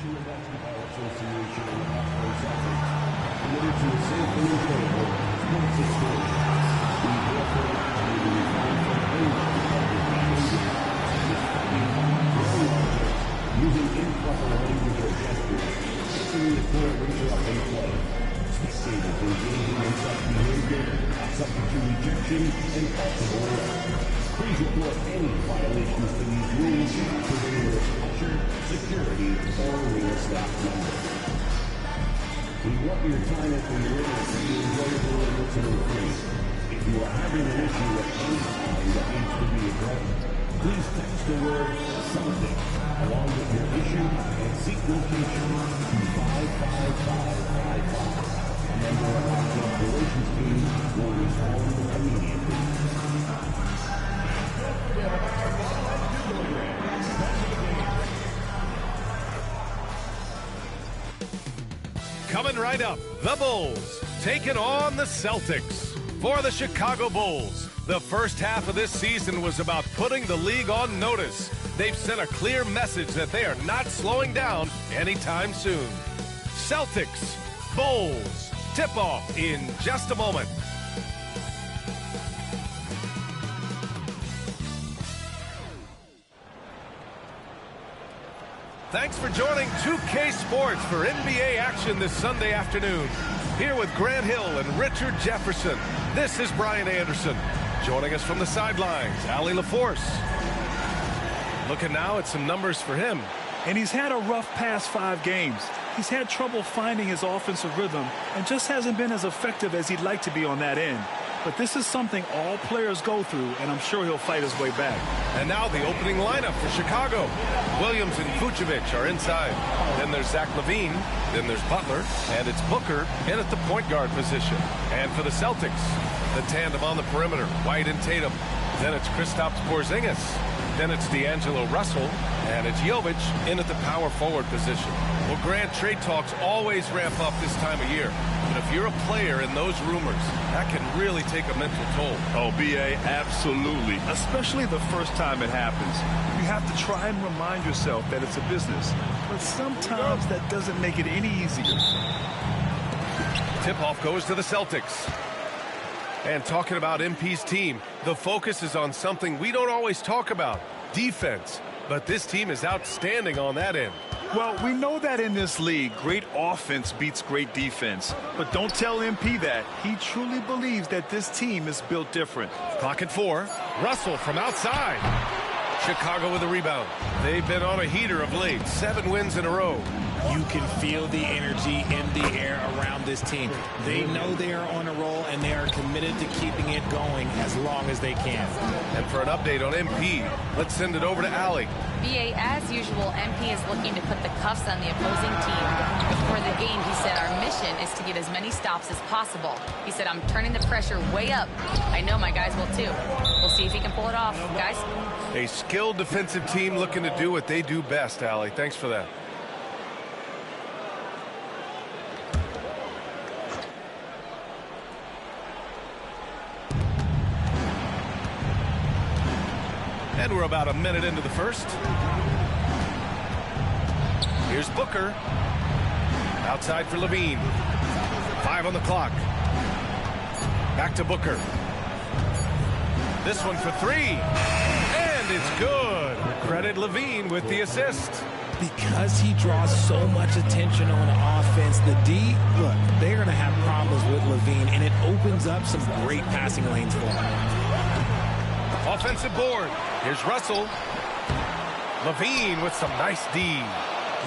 She was actually Association and the Boston Celtics, committed to a safe and enjoyable sports experience. We therefore ask you to refrain from any unprotected behavior, such as fighting, throwing objects, using improper language or gestures, entering the court or interrupting play. Spectators engaging in such behavior are subject to rejection and possible arrest. Please report any violations to these rules to the nearest usher, security, or arena staff member. We want your time at the arena to be enjoyable and listening-free. If you are having an issue of any kind that needs to be addressed, please text the word "something" along with your issue and seek location to 55555. A member of our operations team will respond immediately. Coming right up, the Bulls taking on the Celtics. For the Chicago Bulls, the first half of this season was about putting the league on notice. They've sent a clear message that they are not slowing down anytime soon. Celtics, Bulls, tip-off in just a moment. Thanks for joining 2K Sports for NBA action this Sunday afternoon. Here with Grant Hill and Richard Jefferson, this is Brian Anderson. Joining us from the sidelines, Allie LaForce. Looking now at some numbers for him. And he's had a rough past 5 games. He's had trouble finding his offensive rhythm and just hasn't been as effective as he'd like to be on that end. But this is something all players go through, and I'm sure he'll fight his way back. And now the opening lineup for Chicago. Williams and Vucevic are inside. Then there's Zach LaVine. Then there's Butler. And it's Booker in at the point guard position. And for the Celtics, the tandem on the perimeter, White and Tatum. Then it's Kristaps Porzingis. Then it's D'Angelo Russell. And it's Jovic in at the power forward position. Well, Grant, trade talks always ramp up this time of year. But if you're a player in those rumors, that can really take a mental toll. Oh, B.A., absolutely. Especially the first time it happens. You have to try and remind yourself that it's a business. But sometimes that doesn't make it any easier. Tip-off goes to the Celtics. And talking about MP's team, the focus is on something we don't always talk about, defense. But this team is outstanding on that end. Well, we know that in this league, great offense beats great defense. But don't tell MP that. He truly believes that this team is built different. Clock at 4. Russell from outside. Chicago with a rebound. They've been on a heater of late. 7 wins in a row. You can feel the energy in the air around this team. They know they are on a roll, and they are committed to keeping it going as long as they can. And for an update on MP, let's send it over to Allie. BA, as usual, MP is looking to put the cuffs on the opposing team. Before the game, he said, our mission is to get as many stops as possible. He said, I'm turning the pressure way up. I know my guys will too. We'll see if he can pull it off. Guys? A skilled defensive team looking to do what they do best, Allie. Thanks for that. And we're about a minute into the first. Here's Booker. Outside for LaVine. 5 on the clock. Back to Booker. This one for 3. And it's good. Credit LaVine with the assist. Because he draws so much attention on offense, the D, look, they're going to have problems with LaVine, and it opens up some great passing lanes for him. Offensive board. Here's Russell. LaVine with some nice D.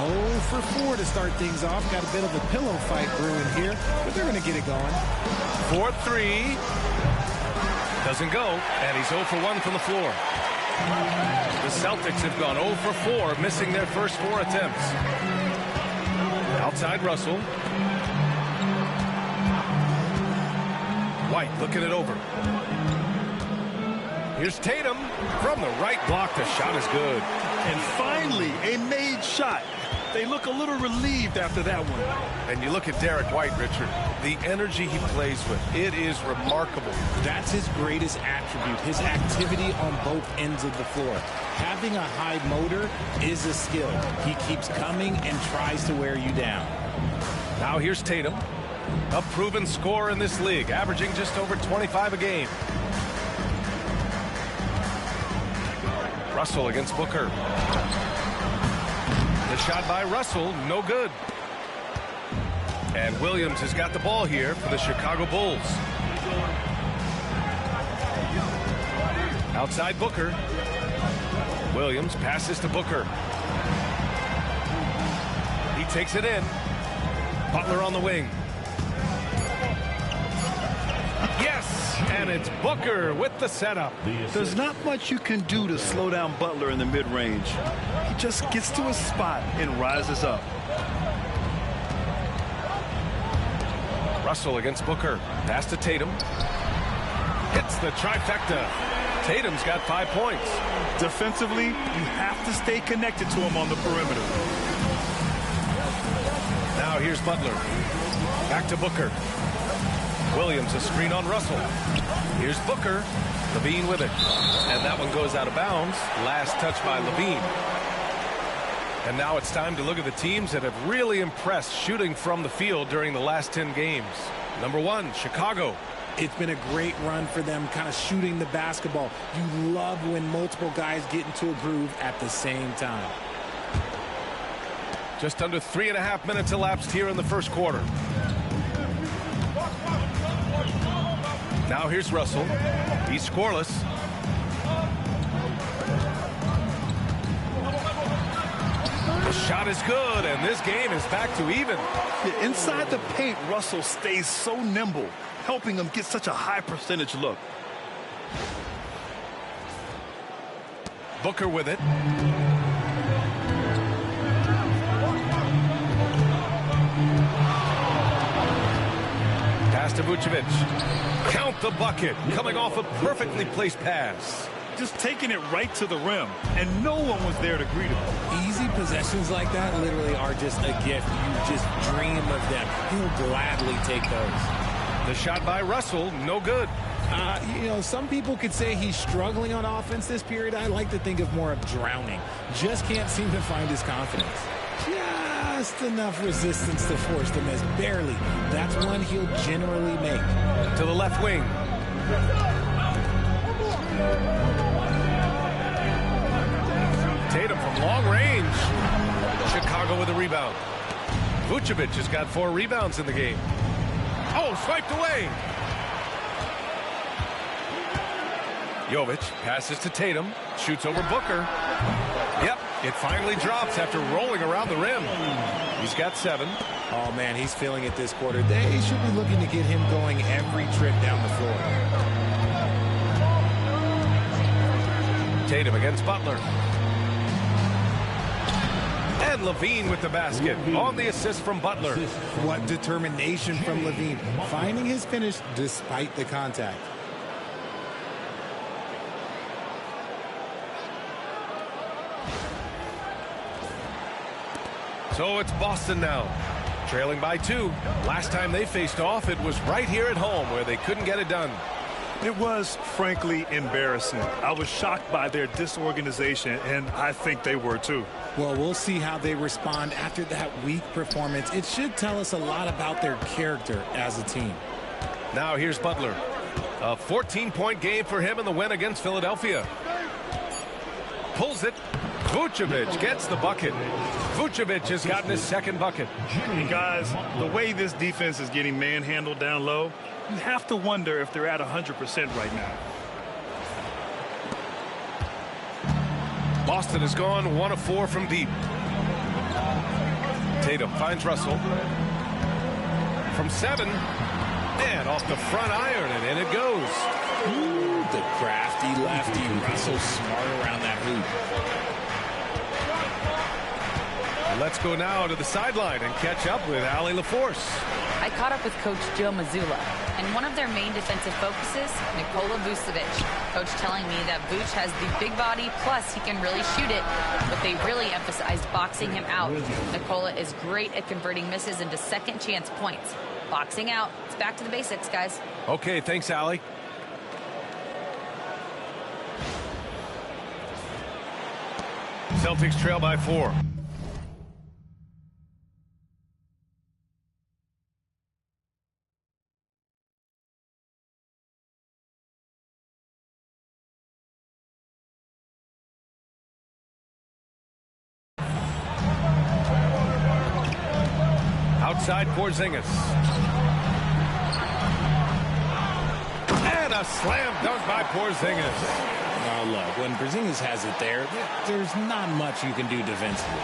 0 for 4 to start things off. Got a bit of a pillow fight brewing here, but they're going to get it going. 4-3. Doesn't go, and he's 0 for 1 from the floor. The Celtics have gone 0 for 4, missing their first 4 attempts. Outside Russell. White looking it over. Here's Tatum from the right block. The shot is good. And finally, a made shot. They look a little relieved after that one. And you look at Derek White, Richard, the energy he plays with, it is remarkable. That's his greatest attribute, his activity on both ends of the floor. Having a high motor is a skill. He keeps coming and tries to wear you down. Now here's Tatum, a proven scorer in this league, averaging just over 25 a game. Russell against Booker. The shot by Russell, no good. And Williams has got the ball here for the Chicago Bulls. Outside Booker. Williams passes to Booker. He takes it in. Butler on the wing. Yes, and it's Booker with the setup. There's not much you can do to slow down Butler in the mid-range. He just gets to his spot and rises up. Russell against Booker. Pass to Tatum. Hits the trifecta. Tatum's got 5 points. Defensively, you have to stay connected to him on the perimeter. Now here's Butler. Back to Booker. Williams a screen on Russell. Here's Booker. LaVine with it. And that one goes out of bounds. Last touch by LaVine. And now it's time to look at the teams that have really impressed shooting from the field during the last 10 games. Number 1, Chicago. It's been a great run for them, kind of shooting the basketball. You love when multiple guys get into a groove at the same time. Just under 3.5 minutes elapsed here in the first quarter. Now here's Russell. He's scoreless. The shot is good, and this game is back to even. Yeah, inside the paint, Russell stays so nimble, helping him get such a high percentage look. Booker with it. Pass to Vucevic. Count the bucket, coming off a perfectly placed pass. Just taking it right to the rim, and no one was there to greet him. Easy possessions like that literally are just a gift. You just dream of them. He'll gladly take those. The shot by Russell, no good. You know, some people could say he's struggling on offense this period. I like to think of more of drowning. Just can't seem to find his confidence. Just enough resistance to force the miss. Barely. That's one he'll generally make. To the left wing. Tatum from long range. Chicago with a rebound. Vucevic has got 4 rebounds in the game. Oh, swiped away. Jovic passes to Tatum. Shoots over Booker. Yep, it finally drops after rolling around the rim. He's got 7. Oh, man, he's feeling it this quarter. They should be looking to get him going every trip down the floor. Tatum against Butler. And LaVine with the basket on the assist from Butler. What determination from LaVine, finding his finish despite the contact. So it's Boston now, trailing by 2. Last time they faced off, it was right here at home where they couldn't get it done. It was, frankly, embarrassing. I was shocked by their disorganization, and I think they were too. Well, we'll see how they respond after that weak performance. It should tell us a lot about their character as a team. Now here's Butler. A 14-point game for him in the win against Philadelphia. Pulls it. Vucevic gets the bucket. Vucevic has gotten his 2nd bucket. And guys, the way this defense is getting manhandled down low, you have to wonder if they're at 100% right now. Boston has gone 1 of 4 from deep. Tatum finds Russell. From 7. And off the front iron, and in it goes. Ooh, the crafty lefty. Russell smart around that hoop. Let's go now to the sideline and catch up with Allie LaForce. I caught up with Coach Joe Mazzulla, and one of their main defensive focuses, Nikola Vucevic. Coach telling me that Vuce has the big body, plus he can really shoot it, but they really emphasized boxing him out. Nikola is great at converting misses into second chance points. Boxing out. It's back to the basics, guys. Okay, thanks, Allie. Celtics trail by 4. Outside Porzingis. And a slam dunk by Porzingis. Now look, when Porzingis has it there, there's not much you can do defensively.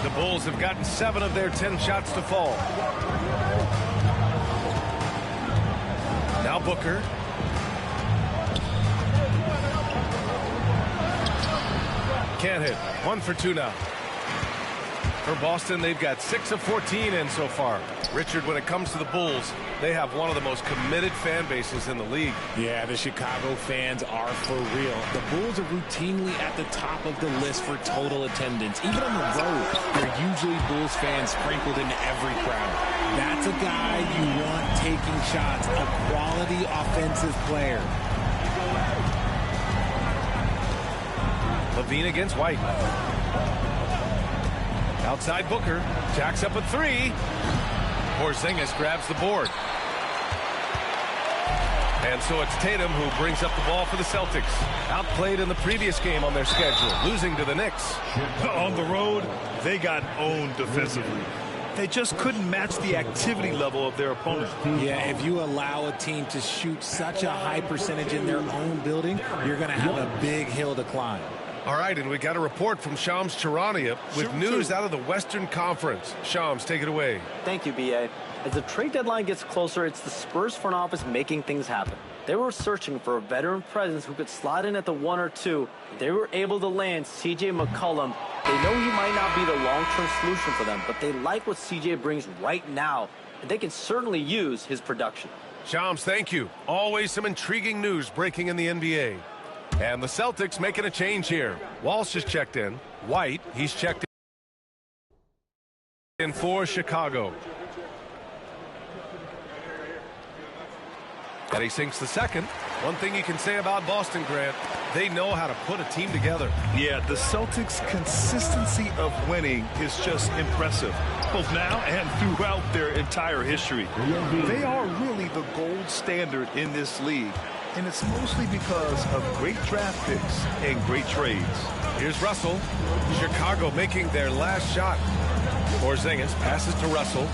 The Bulls have gotten 7 of their 10 shots to fall. Now Booker. Can't hit. 1 for 2 now. For Boston, they've got 6 of 14 in so far. Richard, when it comes to the Bulls, they have one of the most committed fan bases in the league. Yeah, the Chicago fans are for real. The Bulls are routinely at the top of the list for total attendance. Even on the road, there are usually Bulls fans sprinkled into every crowd. That's a guy you want taking shots, a quality offensive player. Levine against White. Outside Booker. Jacks up a 3. Porzingis grabs the board. And so it's Tatum who brings up the ball for the Celtics. Outplayed in the previous game on their schedule, losing to the Knicks. On the road, they got owned defensively. They just couldn't match the activity level of their opponent. Yeah, if you allow a team to shoot such a high percentage in their own building, you're going to have a big hill to climb. All right, and we got a report from Shams Charania with news out of the Western Conference. Shams, take it away. Thank you, B.A. As the trade deadline gets closer, it's the Spurs front office making things happen. They were searching for a veteran presence who could slot in at the 1 or 2. They were able to land C.J. McCollum. They know he might not be the long-term solution for them, but they like what C.J. brings right now, and they can certainly use his production. Shams, thank you. Always some intriguing news breaking in the NBA. And the Celtics making a change here. Walsh has checked in. White, he's checked in for Chicago. And he sinks the second. One thing you can say about Boston, Grant, they know how to put a team together. Yeah, the Celtics' consistency of winning is just impressive, both now and throughout their entire history. They are really the gold standard in this league, and it's mostly because of great draft picks and great trades. Here's Russell. Chicago making their last shot. Porzingis passes to Russell.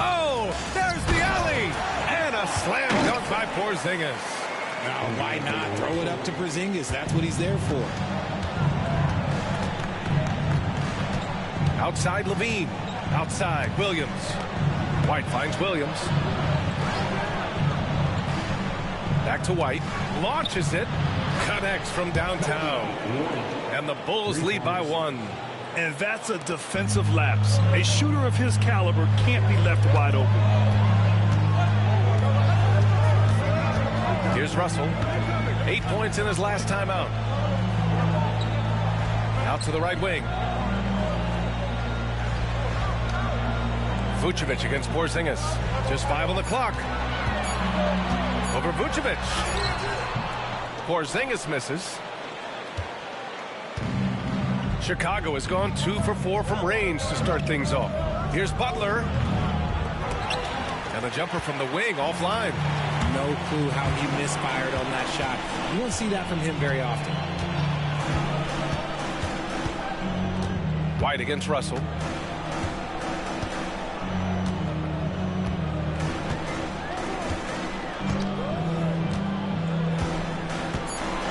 Oh, there's the alley! And a slam dunk by Porzingis. Now, why not throw it up to Porzingis? That's what he's there for. Outside Levine. Outside Williams. White finds Williams. Back to White. Launches it. Connects from downtown. And the Bulls lead by 1. And that's a defensive lapse. A shooter of his caliber can't be left wide open. Here's Russell. 8 points in his last time out. Out to the right wing. Vucevic against Porzingis. Just 5 on the clock. Over Vucevic. Porzingis misses. Chicago has gone 2 for 4 from range to start things off. Here's Butler. And a jumper from the wing offline. No clue how he misfired on that shot. You won't see that from him very often. White against Russell.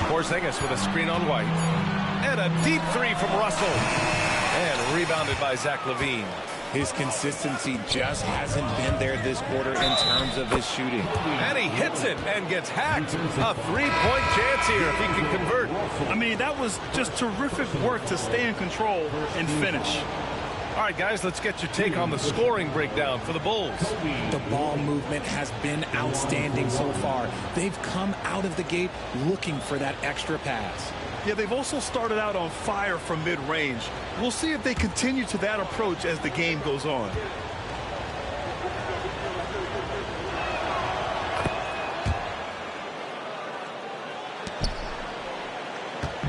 Porzingis with a screen on White. And a deep 3 from Russell. And rebounded by Zach LaVine. His consistency just hasn't been there this quarter in terms of his shooting. And he hits it and gets hacked. A three-point chance here if he can convert. I mean, that was just terrific work to stay in control and finish. All right, guys, let's get your take on the scoring breakdown for the Bulls. The ball movement has been outstanding so far. They've come out of the gate looking for that extra pass. Yeah, they've also started out on fire from mid-range. We'll see if they continue to that approach as the game goes on.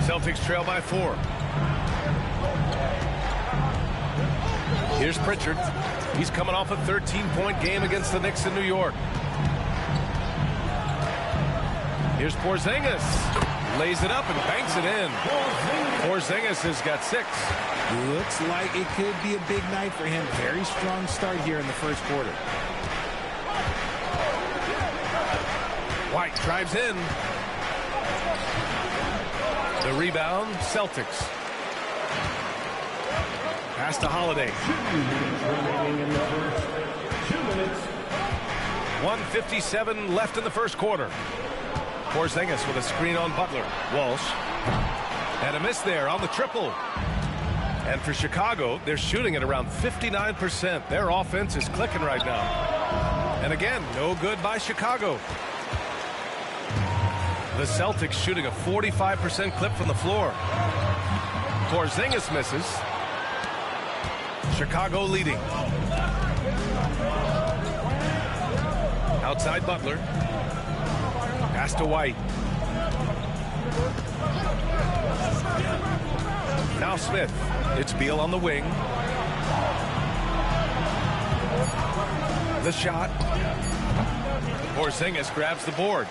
Celtics trail by 4. Here's Pritchard. He's coming off a 13-point game against the Knicks in New York. Here's Porzingis. Lays it up and banks it in. Porzingis has got 6. Looks like it could be a big night for him. Very strong start here in the first quarter. White drives in. The rebound, Celtics. Pass to Holiday. 1:57 left in the first quarter. Porzingis with a screen on Butler. Walsh. And a miss there on the triple. And for Chicago, they're shooting at around 59%. Their offense is clicking right now. And again, no good by Chicago. The Celtics shooting a 45% clip from the floor. Porzingis misses. Chicago leading. Outside Butler. Pass to White. Now Smith. It's Beal on the wing. The shot. Porzingis grabs the board.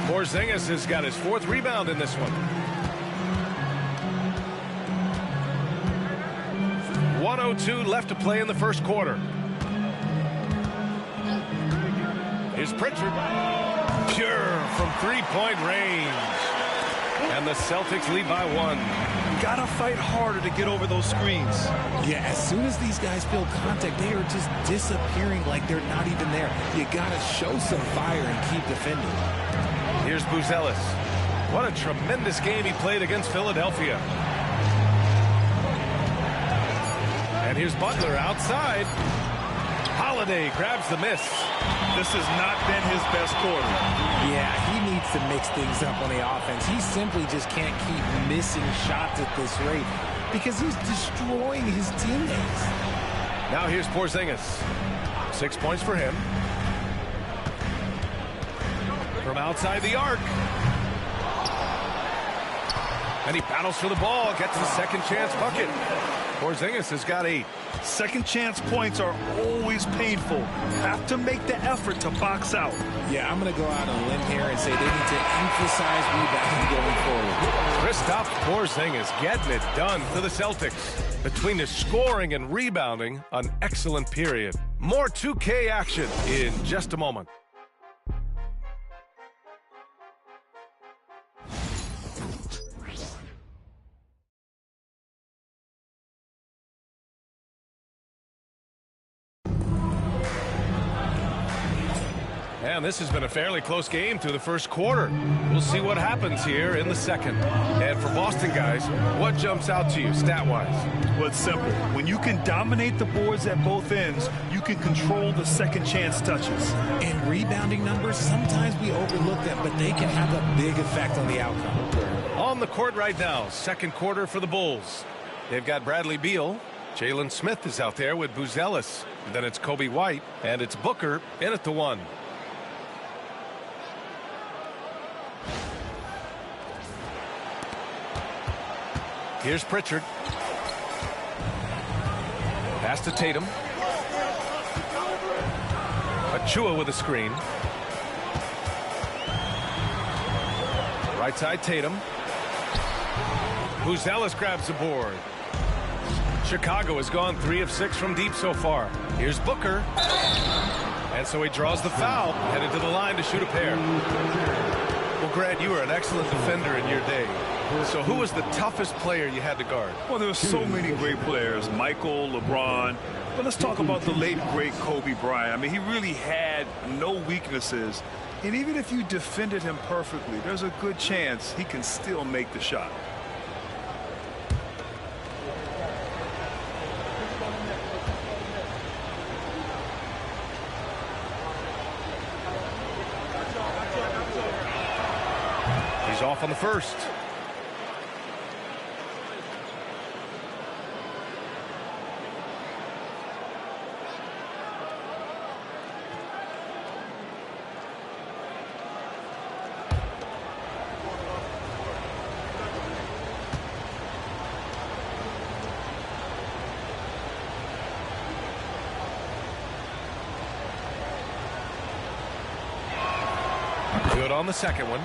Porzingis has got his 4th rebound in this one. 1:02 left to play in the first quarter. Here's Pritchard. Pure from 3-point range. And the Celtics lead by 1. Gotta fight harder to get over those screens. Yeah, as soon as these guys feel contact, they are just disappearing like they're not even there. You gotta show some fire and keep defending. Here's Buzelis. What a tremendous game he played against Philadelphia. And here's Butler outside. Holiday grabs the miss. This has not been his best quarter. Yeah, he needs to mix things up on the offense. He simply just can't keep missing shots at this rate because he's destroying his teammates. Now here's Porzingis. 6 points for him. From outside the arc. And he battles for the ball, gets the second chance bucket. Porzingis has got 8. Second chance points are always painful. Have to make the effort to box out. Yeah, I'm going to go out on a limb here and say they need to emphasize rebounding going forward. Kristaps Porzingis getting it done for the Celtics. Between the scoring and rebounding, an excellent period. More 2K action in just a moment. And this has been a fairly close game through the first quarter. We'll see what happens here in the second. And for Boston guys, what jumps out to you stat-wise? Well, it's simple. When you can dominate the boards at both ends, you can control the second chance touches. And rebounding numbers, sometimes we overlook them, but they can have a big effect on the outcome. On the court right now, second quarter for the Bulls. They've got Bradley Beal. Jalen Smith is out there with Buzelis. Then it's Kobe White, and it's Booker in at the 1. Here's Pritchard. Pass to Tatum. Achua with a screen. Right side Tatum. Buzelis grabs the board. Chicago has gone 3 of 6 from deep so far. Here's Booker. And so he draws the foul, headed to the line to shoot a pair. Well, Grant, you were an excellent defender in your day. So who was the toughest player you had to guard? Well, there were so many great players, Michael, LeBron. But let's talk about the late, great Kobe Bryant. I mean, he really had no weaknesses. And even if you defended him perfectly, there's a good chance he can still make the shot. He's off on the first. Good on the second one.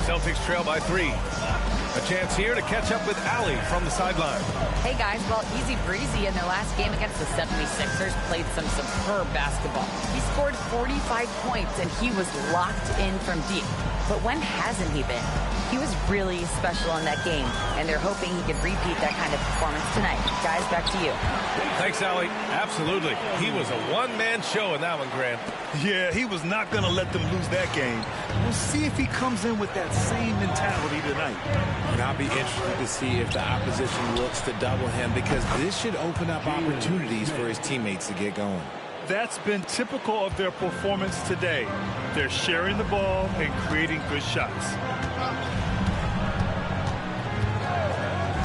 Celtics trail by 3. A chance here to catch up with Allie from the sideline. Hey guys, well, easy breezy in their last game against the 76ers. Played some superb basketball. He scored 45 points and he was locked in from deep. But when hasn't he been? He was really special in that game, and they're hoping he can repeat that kind of performance tonight. Guys, back to you. Thanks, Allie. Absolutely. He was a one-man show in that one, Grant. Yeah, he was not going to let them lose that game. We'll see if he comes in with that same mentality tonight. And I'll be interested to see if the opposition looks to double him, because this should open up opportunities for his teammates to get going. That's been typical of their performance today. They're sharing the ball and creating good shots.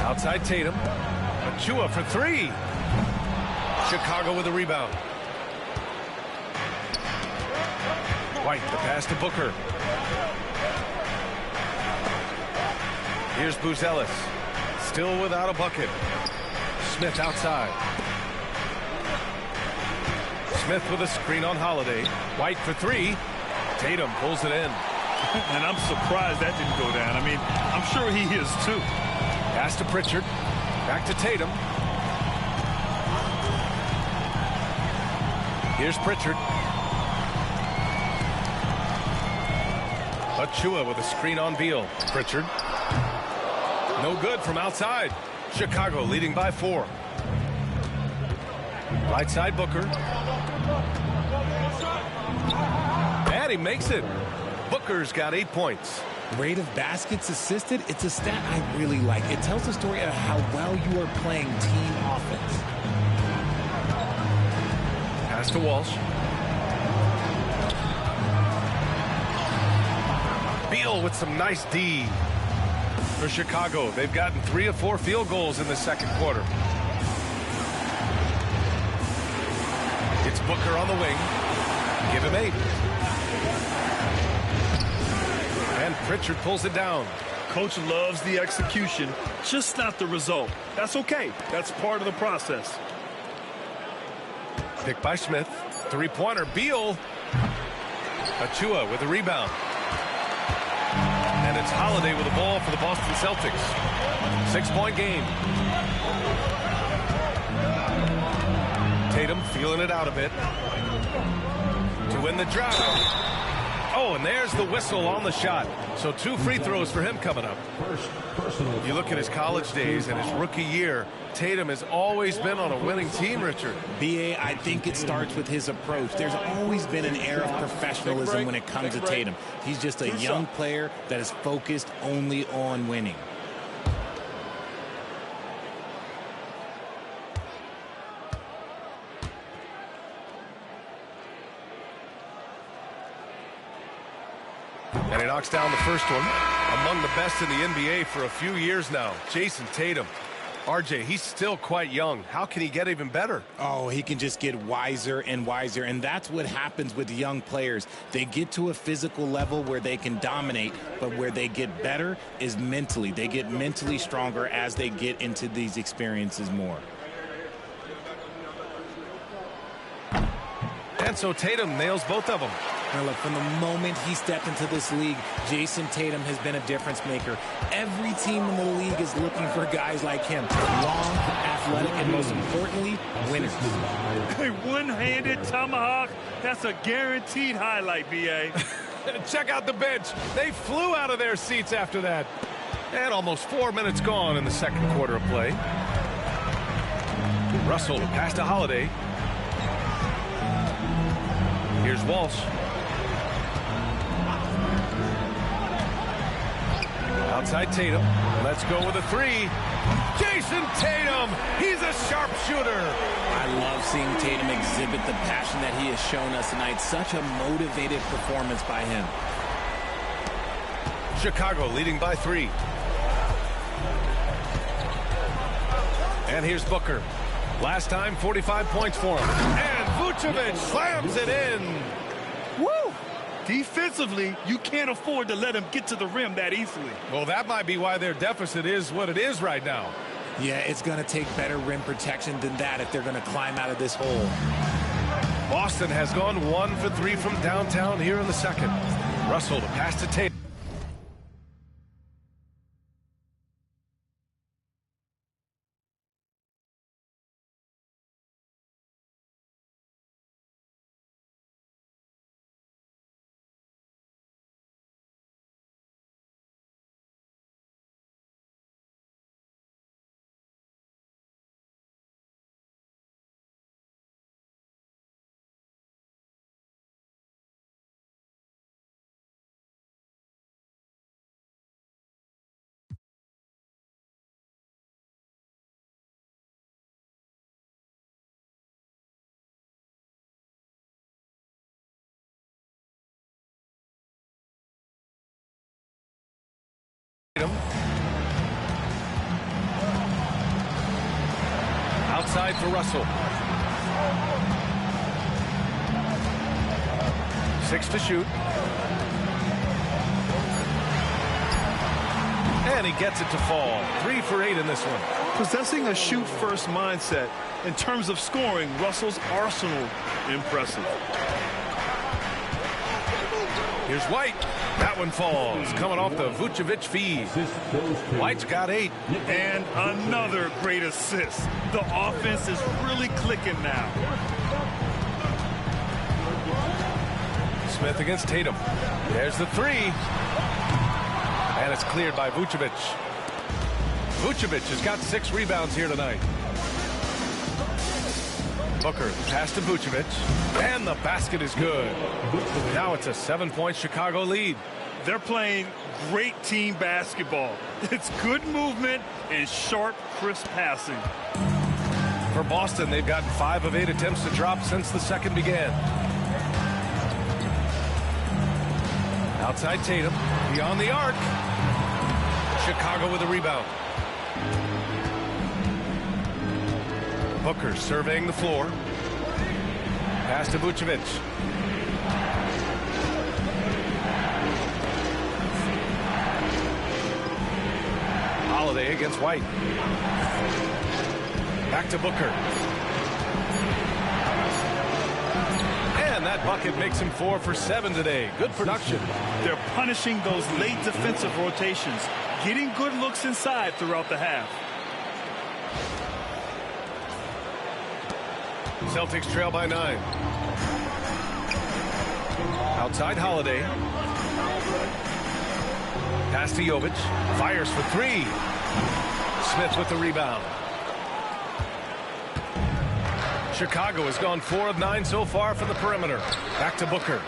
Outside Tatum. Achua for 3. Chicago with a rebound. White, the pass to Booker. Here's Buzelis. Still without a bucket. Smith outside. Smith with a screen on Holiday. White for 3. Tatum pulls it in. And I'm surprised that didn't go down. I mean, I'm sure he is too. Pass to Pritchard. Back to Tatum. Here's Pritchard. Achua with a screen on Beal. Pritchard. No good from outside. Chicago leading by 4. Right side Booker. And he makes it. Booker's got 8 points. Rate of baskets assisted, it's a stat I really like. It tells the story of how well you are playing team offense. Pass to Walsh. Beal with some nice D for Chicago. They've gotten 3 of 4 field goals in the second quarter. It's Booker on the wing. Give him 8. And Pritchard pulls it down. Coach loves the execution, just not the result. That's okay. That's part of the process. Picked by Smith. 3-pointer. Beal. Achua with the rebound. And it's Holiday with the ball for the Boston Celtics. 6-point game. Tatum feeling it out a bit to win the drought. Oh, and there's the whistle on the shot. So 2 free throws for him coming up. You look at his college days and his rookie year, Tatum has always been on a winning team, Richard. B.A., I think it starts with his approach. There's always been an air of professionalism when it comes to Tatum. He's just a young player that is focused only on winning. And he knocks down the first one. Among the best in the NBA for a few years now, Jason Tatum. RJ, he's still quite young. How can he get even better? Oh, he can just get wiser and wiser, and that's what happens with young players. They get to a physical level where they can dominate, but where they get better is mentally. They get mentally stronger as they get into these experiences more. And so Tatum nails both of them. Now look, from the moment he stepped into this league, Jason Tatum has been a difference maker. Every team in the league is looking for guys like him. Long, athletic, and most importantly, winners. A one-handed tomahawk, that's a guaranteed highlight, B.A. Check out the bench. They flew out of their seats after that. And almost 4 minutes gone in the second quarter of play. Russell to pass to Holiday. Here's Walsh. Outside Tatum. Let's go with a three. Jason Tatum. He's a sharpshooter. I love seeing Tatum exhibit the passion that he has shown us tonight. Such a motivated performance by him. Chicago leading by 3. And here's Booker. Last time, 45 points for him. And Vucevic slams it in. Woo! Defensively, you can't afford to let him get to the rim that easily. Well, that might be why their deficit is what it is right now. Yeah, it's going to take better rim protection than that if they're going to climb out of this hole. Boston has gone 1 for 3 from downtown here in the second. Russell to pass to Tatum. Outside for Russell. 6 to shoot. And he gets it to fall. 3 for 8 in this one. Possessing a shoot-first mindset, in terms of scoring, Russell's arsenal impressive. Here's White. That one falls. Coming off the Vucevic feed. White's got 8. And another great assist. The offense is really clicking now. Smith against Tatum. There's the 3. And it's cleared by Vucevic. Vucevic has got 6 rebounds here tonight. Booker, pass to Vucevic. And the basket is good. Now it's a 7-point Chicago lead. They're playing great team basketball. It's good movement and sharp, crisp passing. For Boston, they've gotten 5 of 8 attempts to drop since the second began. Outside Tatum, beyond the arc. Chicago with a rebound. Booker surveying the floor. Pass to Vucevic. Holiday against White. Back to Booker. And that bucket makes him 4 for 7 today. Good production. They're punishing those late defensive rotations, getting good looks inside throughout the half. Celtics trail by 9. Outside Holiday. Pass to Jovic. Fires for 3. Smith with the rebound. Chicago has gone 4 of 9 so far from the perimeter. Back to Booker.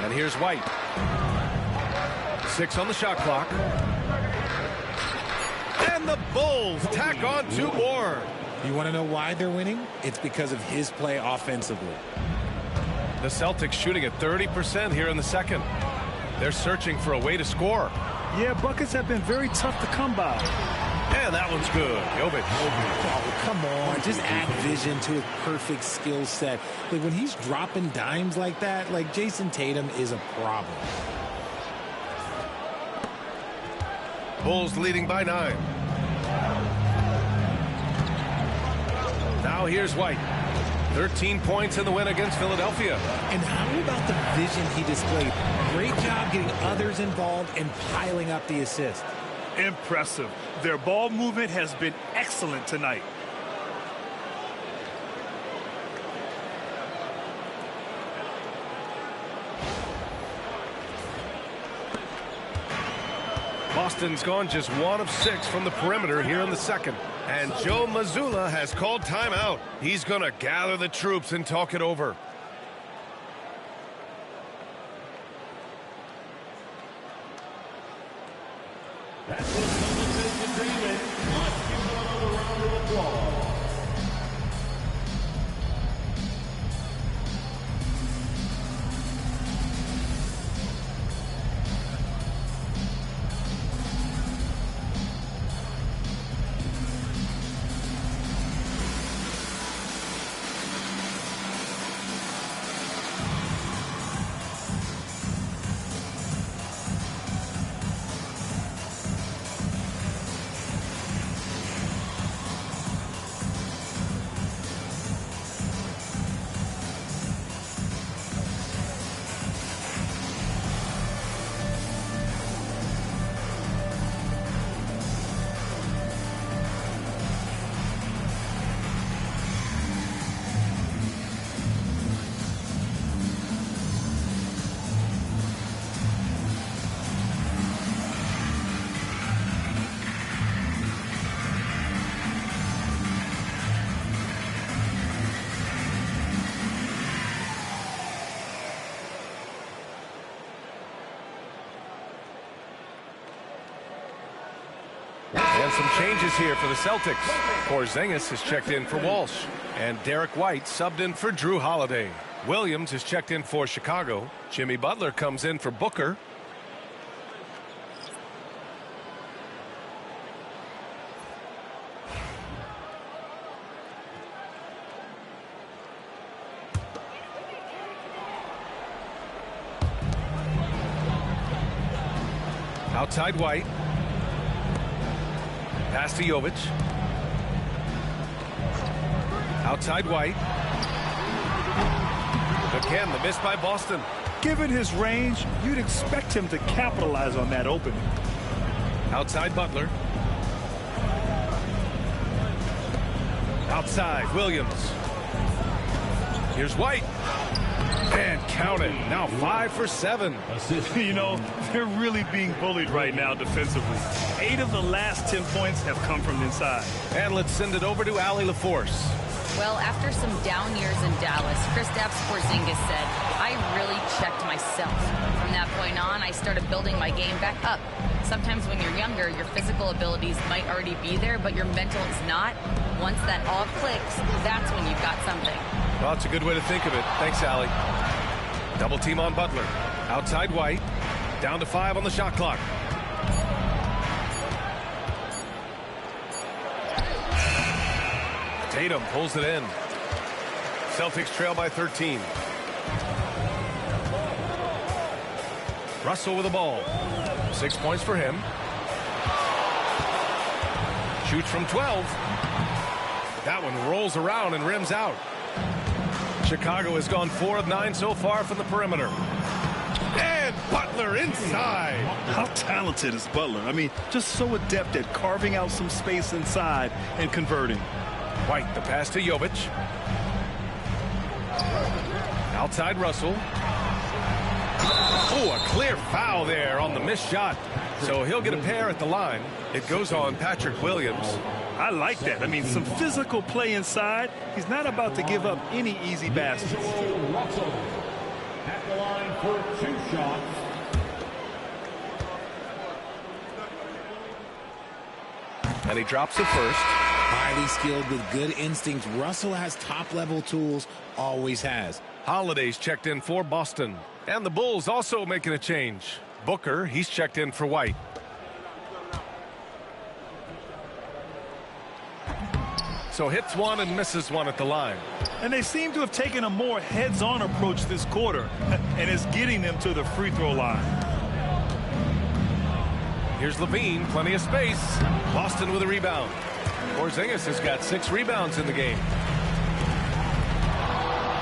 And here's White. 6 on the shot clock. And the Bulls tack on 2 more. You want to know why they're winning? It's because of his play offensively. The Celtics shooting at 30% here in the second. They're searching for a way to score. Yeah, buckets have been very tough to come by. And that one's good. Jovic. Oh, come on. Just add vision to his perfect skill set. Like, when he's dropping dimes like that, like, Jason Tatum is a problem. Bulls leading by 9. Now here's White. 13 points in the win against Philadelphia. And how about the vision he displayed? Great job getting others involved and piling up the assist. Impressive. Their ball movement has been excellent tonight. Boston's gone just 1 of 6 from the perimeter here in the second. And Joe Mazzulla has called timeout. He's going to gather the troops and talk it over. That's it, agreement. Let's give them another round of applause. And some changes here for the Celtics. Porzingis has checked in for Walsh. And Derek White subbed in for Drew Holiday. Williams has checked in for Chicago. Jimmy Butler comes in for Booker. Outside White. Pass to Jovic. Outside White. Again, the miss by Boston. Given his range, you'd expect him to capitalize on that opening. Outside Butler. Outside Williams. Here's White. And count it. Now 5 for 7. You know, they're really being bullied right now defensively. 8 of the last 10 points have come from inside. And let's send it over to Allie LaForce. Well, after some down years in Dallas, Kristaps Porzingis said, I really checked myself. From that point on, I started building my game back up. Sometimes when you're younger, your physical abilities might already be there, but your mental is not. Once that all clicks, that's when you've got something. Well, it's a good way to think of it. Thanks, Allie. Double team on Butler. Outside White. Down to 5 on the shot clock. Tatum pulls it in. Celtics trail by 13. Russell with the ball. 6 points for him. Shoots from 12. That one rolls around and rims out. Chicago has gone 4 of 9 so far from the perimeter. And Butler inside. How talented is Butler? I mean, just so adept at carving out some space inside and converting. White, the pass to Jovic. Outside Russell. Oh, a clear foul there on the missed shot. So he'll get a pair at the line. It goes on Patrick Williams. I like that. I mean, some physical play inside. He's not about to give up any easy baskets. Russell at the line for 2 shots. And he drops it first. Highly skilled with good instincts. Russell has top-level tools, always has. Holiday's checked in for Boston. And the Bulls also making a change. Booker, he's checked in for White. So hits one and misses one at the line. And they seem to have taken a more heads-on approach this quarter, and it's getting them to the free throw line. Here's Levine, plenty of space. Boston with a rebound. Porzingis has got 6 rebounds in the game.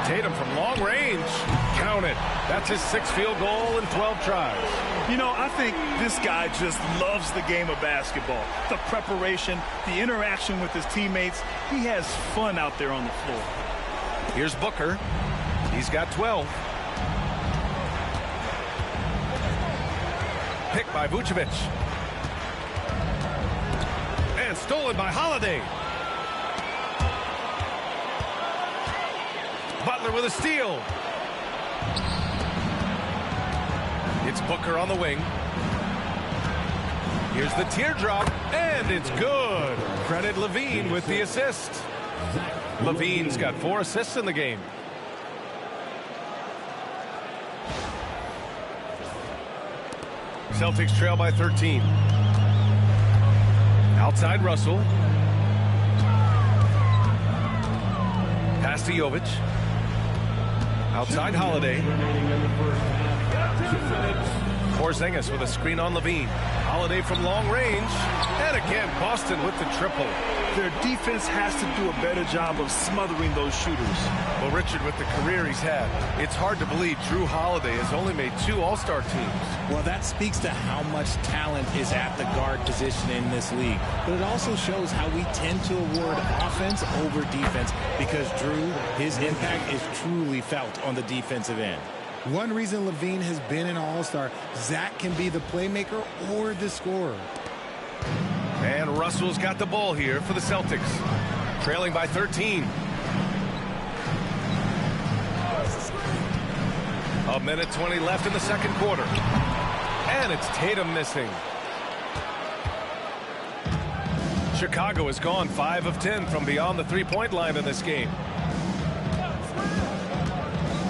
Tatum from long range. Count it. That's his 6th field goal in 12 tries. You know, I think this guy just loves the game of basketball. The preparation, the interaction with his teammates. He has fun out there on the floor. Here's Booker. He's got 12. Picked by Vucevic. And stolen by Holiday. Butler with a steal. It's Booker on the wing. Here's the teardrop, and it's good. Credit LaVine with the assist. LaVine's got 4 assists in the game. Celtics trail by 13. Outside Russell. Pass to Jovic. Outside Holiday. Porzingis with a screen on LaVine. Holiday from long range. And again, Boston with the triple. Their defense has to do a better job of smothering those shooters. Well, Richard, with the career he's had, it's hard to believe Drew Holiday has only made 2 All-Star teams. Well, that speaks to how much talent is at the guard position in this league. But it also shows how we tend to award offense over defense because Drew, his impact is truly felt on the defensive end. One reason LaVine has been an All-Star, Zach can be the playmaker or the scorer. And Russell's got the ball here for the Celtics. Trailing by 13. A minute 20 left in the second quarter. And it's Tatum missing. Chicago has gone 5 of 10 from beyond the three-point line in this game.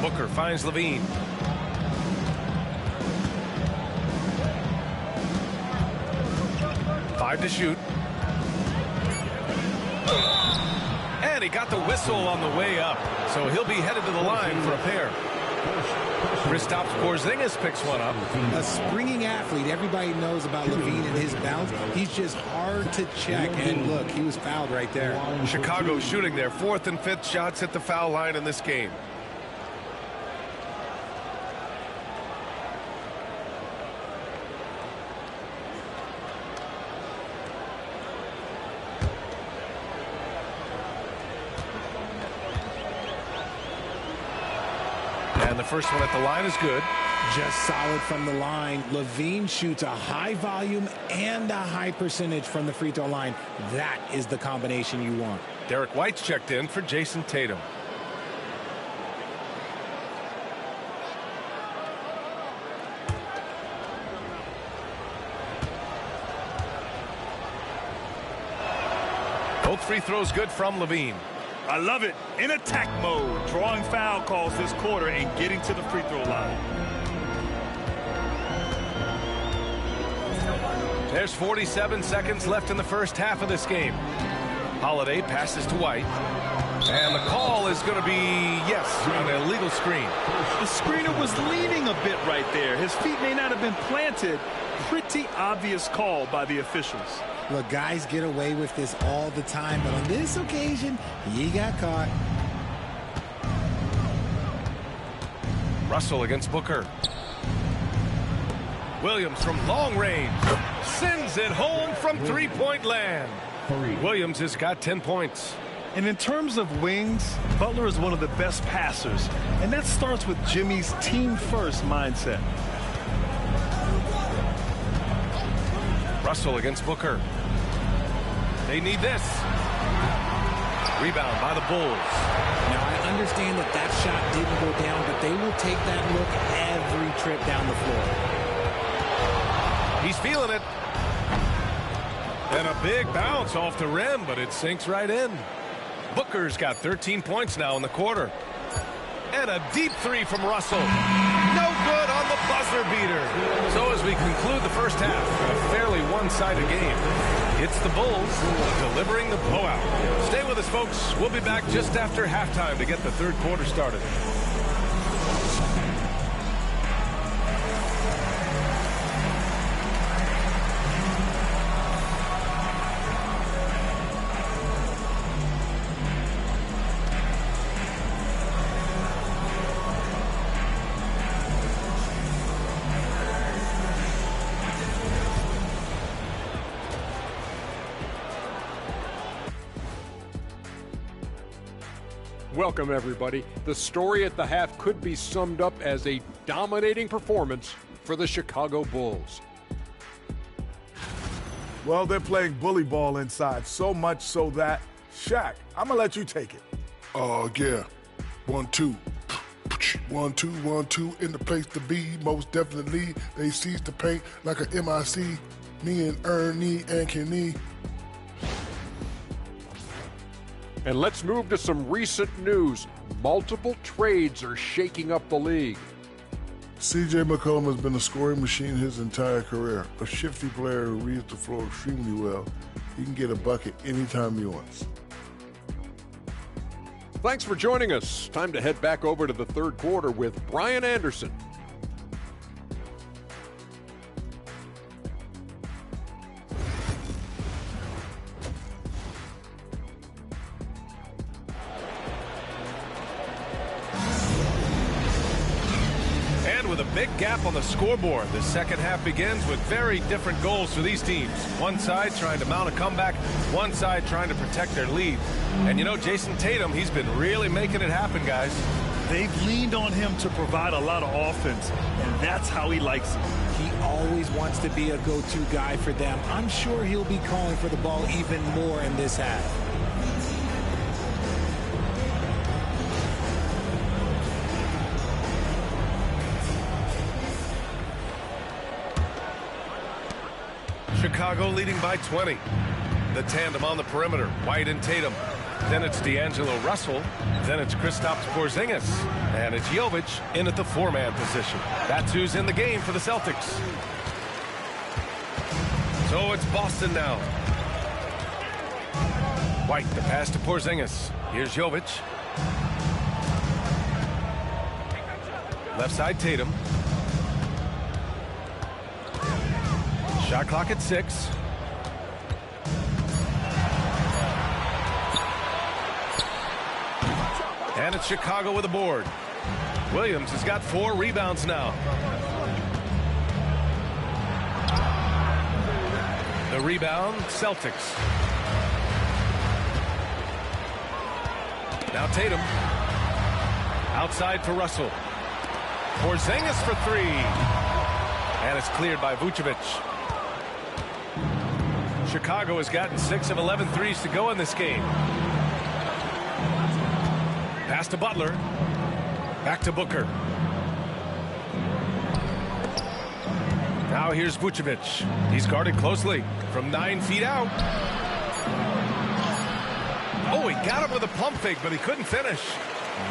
Booker finds LaVine. Five to shoot. And he got the whistle on the way up. So he'll be headed to the line for a pair. Kristaps Porzingis picks one up. A springing athlete. Everybody knows about LaVine and his bounce. He's just hard to check. And look, he was fouled right there. Chicago shooting their 4th and 5th shots at the foul line in this game. And the first one at the line is good. Just solid from the line. LaVine shoots a high volume and a high percentage from the free throw line. That is the combination you want. Derek White's checked in for Jason Tatum. Both free throws good from LaVine. I love it. In attack mode, drawing foul calls this quarter and getting to the free throw line. There's 47 seconds left in the first half of this game. Holiday passes to White. And the call is going to be, yes, an illegal screen. The screener was leaning a bit right there. His feet may not have been planted. Pretty obvious call by the officials. Look, guys get away with this all the time, but on this occasion, he got caught. Russell against Booker. Williams from long range sends it home from three-point land. Williams has got 10 points. And in terms of wings, Butler is one of the best passers. And that starts with Jimmy's team-first mindset. Russell against Booker. They need this. Rebound by the Bulls. Now, I understand that that shot didn't go down, but they will take that look every trip down the floor. He's feeling it. And a big bounce off the rim, but it sinks right in. Booker's got 13 points now in the quarter. And a deep three from Russell. No good on the buzzer beater. So as we conclude the first half, a fairly one-sided game. It's the Bulls delivering the blowout. Stay with us, folks. We'll be back just after halftime to get the third quarter started. Welcome, everybody. The story at the half could be summed up as a dominating performance for the Chicago Bulls. Well, they're playing bully ball inside, so much so that, Shaq, I'm going to let you take it. Yeah. 1-2. 1-2, 1-2, in the place to be. Most definitely, they seize the paint like a MIC. Me and Ernie and Kenny. And let's move to some recent news. Multiple trades are shaking up the league. C.J. McCollum has been a scoring machine his entire career. A shifty player who reads the floor extremely well. He can get a bucket anytime he wants. Thanks for joining us. Time to head back over to the third quarter with Brian Anderson. And with a big gap on the scoreboard, the second half begins with very different goals for these teams. One side trying to mount a comeback, one side trying to protect their lead. And you know, Jason Tatum, he's been really making it happen, guys. They've leaned on him to provide a lot of offense, and that's how he likes it. He always wants to be a go-to guy for them. I'm sure he'll be calling for the ball even more in this half. Chicago leading by 20. The tandem on the perimeter, White and Tatum. Then it's D'Angelo Russell. Then it's Kristaps Porzingis. And it's Jovic in at the four-man position. That's who's in the game for the Celtics. So it's Boston now. White, the pass to Porzingis. Here's Jovic. Left side, Tatum. Shot clock at 6. And it's Chicago with a board. Williams has got 4 rebounds now. The rebound, Celtics. Now Tatum. Outside for Russell. Porzingis for 3. And it's cleared by Vucevic. Chicago has gotten 6 of 11 threes to go in this game. Pass to Butler. Back to Booker. Now here's Vucevic. He's guarded closely from 9 feet out. Oh, he got him with a pump fake, but he couldn't finish.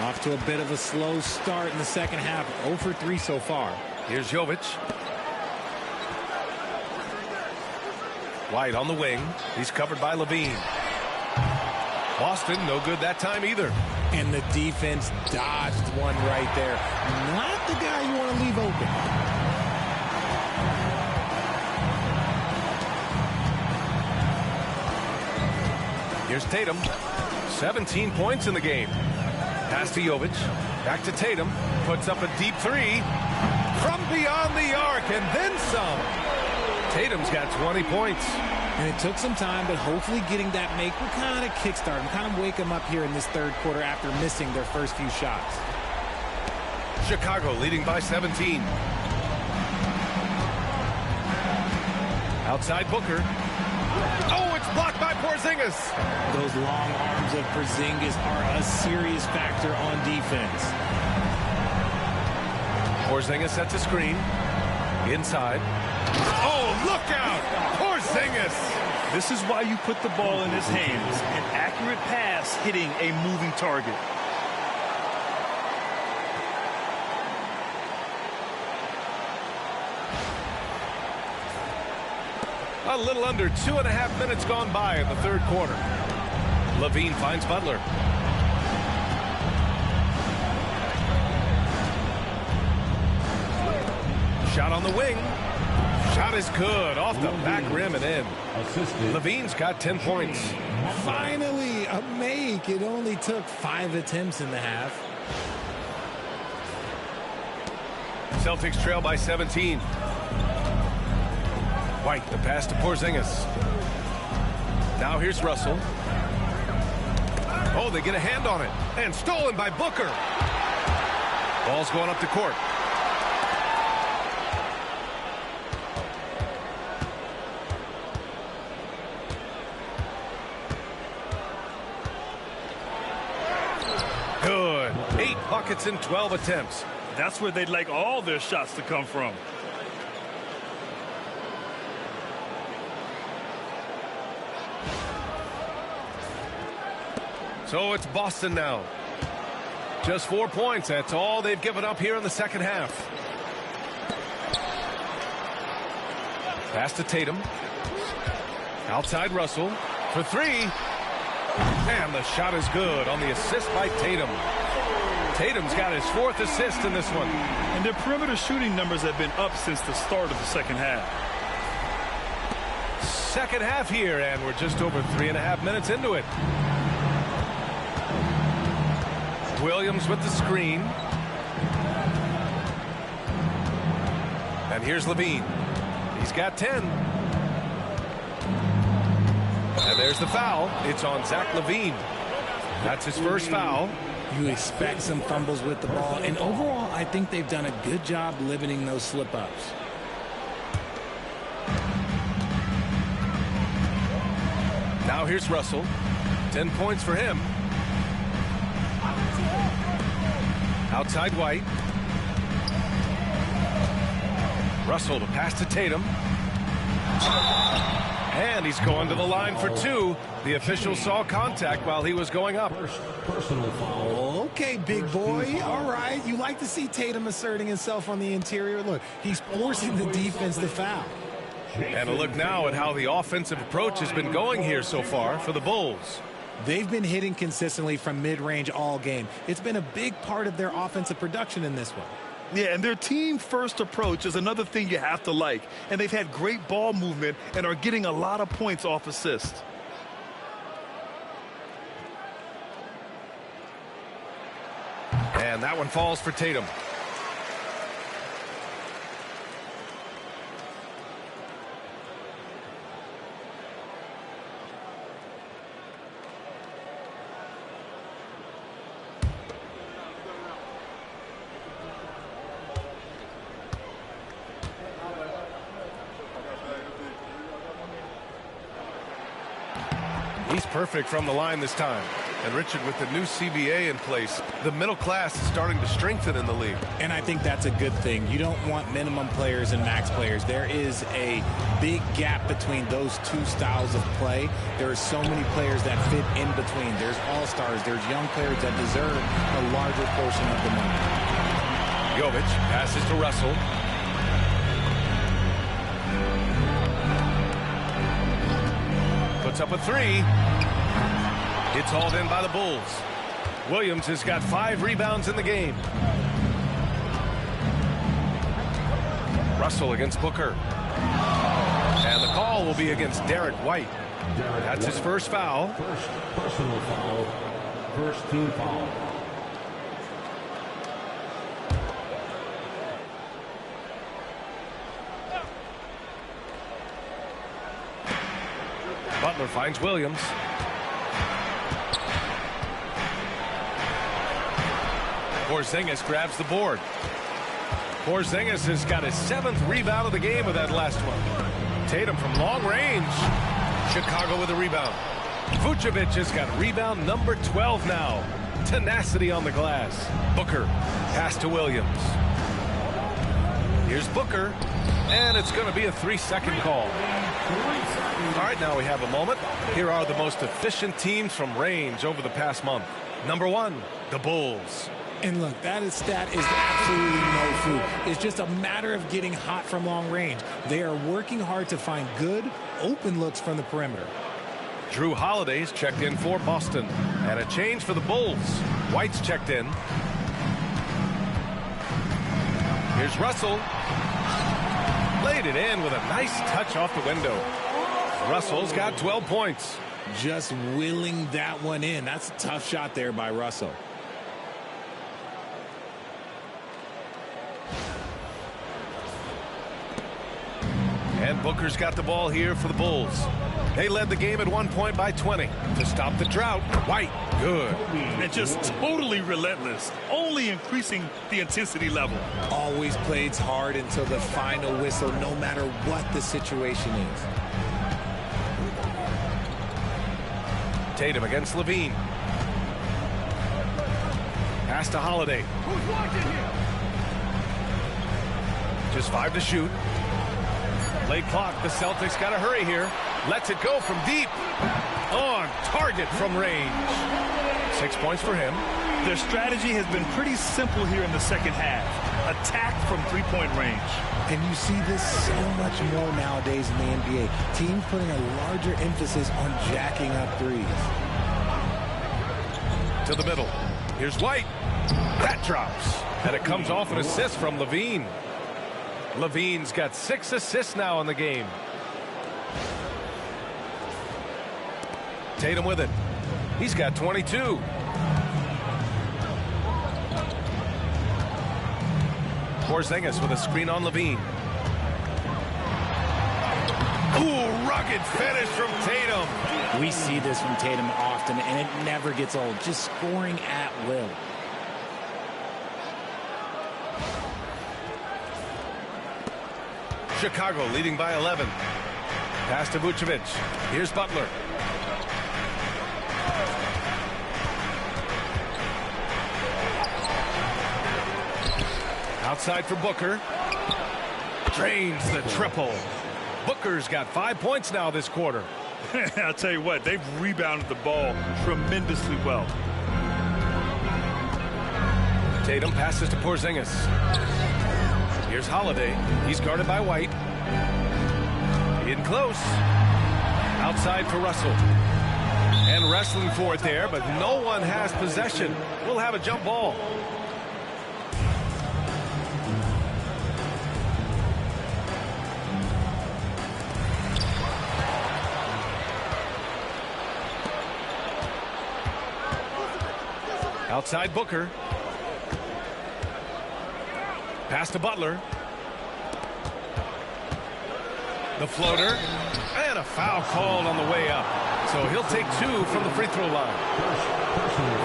Off to a bit of a slow start in the second half. 0 for 3 so far. Here's Jovic. White on the wing. He's covered by Levine. Boston, no good that time either. And the defense dodged one right there. Not the guy you want to leave open. Here's Tatum. 17 points in the game. Pass to Jovic. Back to Tatum. Puts up a deep 3. From beyond the arc and then some. Tatum's got 20 points. And it took some time, but hopefully getting that make will kind of kickstart him, kind of wake him up here in this third quarter after missing their first few shots. Chicago leading by 17. Outside Booker. Oh, it's blocked by Porzingis. Those long arms of Porzingis are a serious factor on defense. Porzingis sets a screen. Inside. Oh, look out! Porzingis! This is why you put the ball in his hands. An accurate pass hitting a moving target. A little under 2.5 minutes gone by in the third quarter. Levine finds Butler. Shot on the wing. Shot is good. Off the back rim and in. Levine's got 10 points. Finally, a make. It only took 5 attempts in the half. Celtics trail by 17. White, the pass to Porzingis. Now here's Russell. Oh, they get a hand on it. And stolen by Booker. Ball's going up the court. buckets in 12 attempts. That's where they'd like all their shots to come from. So it's Boston now. Just 4 points. That's all they've given up here in the second half. Pass to Tatum. Outside Russell for three. And the shot is good on the assist by Tatum. Tatum's got his 4th assist in this one. And their perimeter shooting numbers have been up since the start of the second half. Second half here, and we're just over 3.5 minutes into it. Williams with the screen. And here's Levine. He's got 10. And there's the foul. It's on Zach Levine. That's his first foul. You expect some fumbles with the ball, and overall, I think they've done a good job limiting those slip-ups. Now here's Russell. 10 points for him. Outside White. Russell to pass to Tatum. And he's going to the line for 2. The official saw contact while he was going up. Personal foul. Okay, big boy. All right. You like to see Tatum asserting himself on the interior. Look, he's forcing the defense to foul. And a look now at how the offensive approach has been going here so far for the Bulls. They've been hitting consistently from mid-range all game. It's been a big part of their offensive production in this one. Yeah, and their team-first approach is another thing you have to like. And they've had great ball movement and are getting a lot of points off assists. And that one falls for Tatum. He's perfect from the line this time. And Richard, with the new CBA in place, the middle class is starting to strengthen in the league. And I think that's a good thing. You don't want minimum players and max players. There is a big gap between those two styles of play. There are so many players that fit in between. There's all-stars. There's young players that deserve a larger portion of the money. Jovic passes to Russell. Puts up a 3. It's hauled in by the Bulls. Williams has got 5 rebounds in the game. Russell against Booker. And the call will be against Derek White. That's his first foul. First personal foul. First team foul. Butler finds Williams. Porzingis grabs the board. Porzingis has got his 7th rebound of the game with that last one. Tatum from long range. Chicago with a rebound. Vucevic has got rebound number 12 now. Tenacity on the glass. Booker pass to Williams. Here's Booker. And it's going to be a 3-second call. All right, now we have a moment. Here are the most efficient teams from range over the past month. Number 1, the Bulls. And look, that stat is absolutely no fluke. It's just a matter of getting hot from long range. They are working hard to find good, open looks from the perimeter. Drew Holiday's checked in for Boston. And a change for the Bulls. White's checked in. Here's Russell. Laid it in with a nice touch off the window. Russell's got 12 points. Just willing that one in. That's a tough shot there by Russell. And Booker's got the ball here for the Bulls. They led the game at one point by 20. To stop the drought, White, good. And just totally relentless, only increasing the intensity level. Always plays hard until the final whistle, no matter what the situation is. Tatum against Levine. Pass to Holiday. Who's watching here? Just 5 to shoot. Late clock. The Celtics got to hurry here. Lets it go from deep. On target from range. 6 points for him. Their strategy has been pretty simple here in the second half. Attack from three-point range. And you see this so much more nowadays in the NBA. Teams putting a larger emphasis on jacking up threes. To the middle. Here's White. That drops. And it comes off an assist from Levine. Levine's got 6 assists now in the game. Tatum with it. He's got 22. Porzingis with a screen on Levine. Ooh, rugged finish from Tatum. We see this from Tatum often, and it never gets old. Just scoring at will. Chicago leading by 11. Pass to Vucevic. Here's Butler. Outside for Booker. Drains the triple. Booker's got 5 points now this quarter. I'll tell you what, they've rebounded the ball tremendously well. Tatum passes to Porzingis. Here's Holiday. He's guarded by White. In close. Outside for Russell. And wrestling for it there, but no one has possession. We'll have a jump ball. Outside Booker. Pass to Butler. The floater. And a foul called on the way up. So he'll take 2 from the free throw line.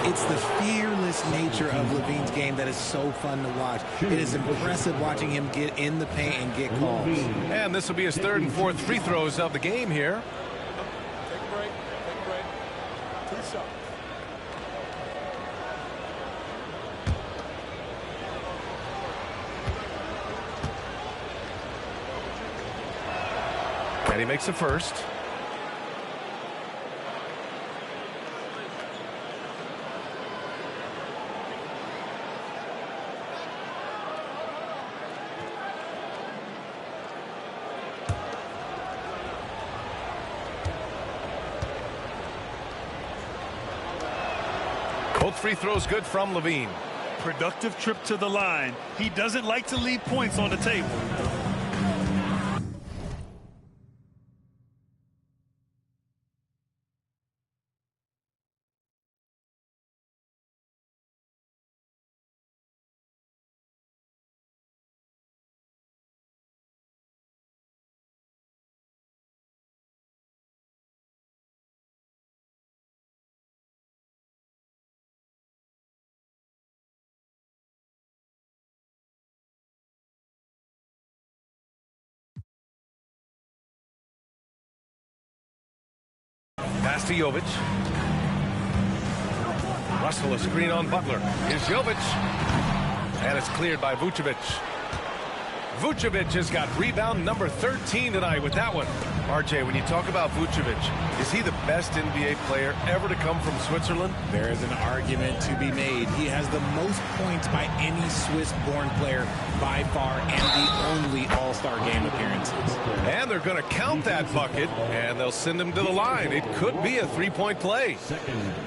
It's the fearless nature of Levine's game that is so fun to watch. It is impressive watching him get in the paint and get calls. And this will be his 3rd and 4th free throws of the game here. Take a break. Take a break. 2 shots. And he makes the first. Both free throws good from Levine. Productive trip to the line. He doesn't like to leave points on the table. Pass to Jovic. Russell a screen on Butler. Here's Jovic. And it's cleared by Vucevic. Vucevic has got rebound number 13 tonight with that one. RJ, when you talk about Vucevic, is he the best NBA player ever to come from Switzerland? There is an argument to be made. He has the most points by any Swiss-born player by far and the only All-Star game appearances. And they're going to count that bucket, and they'll send him to the line. It could be a three-point play.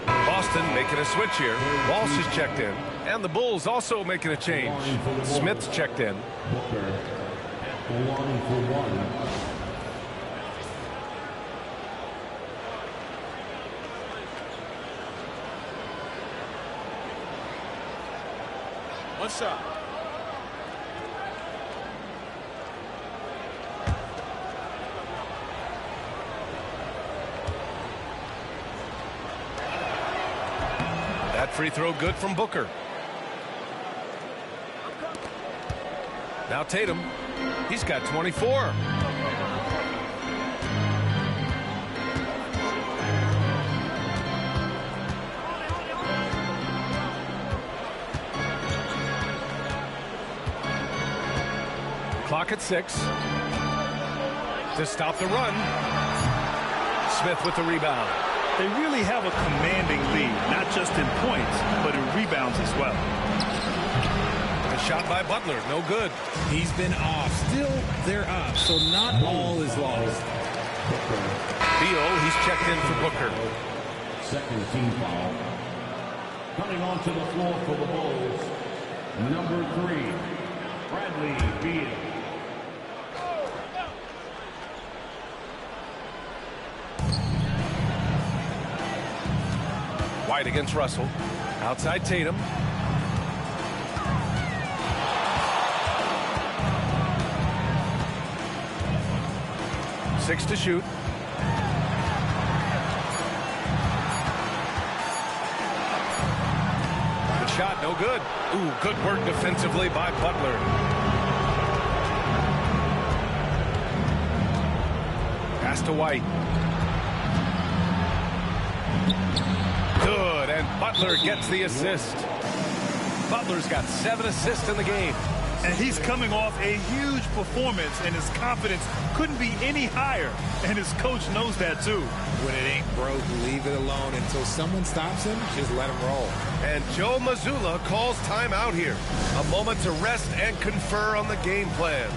Boston making a switch here. Walsh is checked in, and the Bulls also making a change. Smith's checked in. Booker at 1 for 1. One shot. That free throw good from Booker. Now Tatum. He's got 24. Clock at 6. To stop the run. Smith with the rebound. They really have a commanding lead, not just in points, but in rebounds as well. A shot by Butler, no good. He's been off. Still, they're up, so not all is lost. Beal, he's checked in for Booker. Second team foul. Coming onto the floor for the Bulls, number 3, Bradley Beal. White against Russell. Outside Tatum. Six to shoot. The shot, no good. Ooh, good work defensively by Butler. Pass to White. Good, and Butler gets the assist. Butler's got 7 assists in the game. And he's coming off a huge performance, and his confidence couldn't be any higher. And his coach knows that, too. When it ain't broke, leave it alone until someone stops him. Just let him roll. And Joe Mazzulla calls timeout here. A moment to rest and confer on the game plan.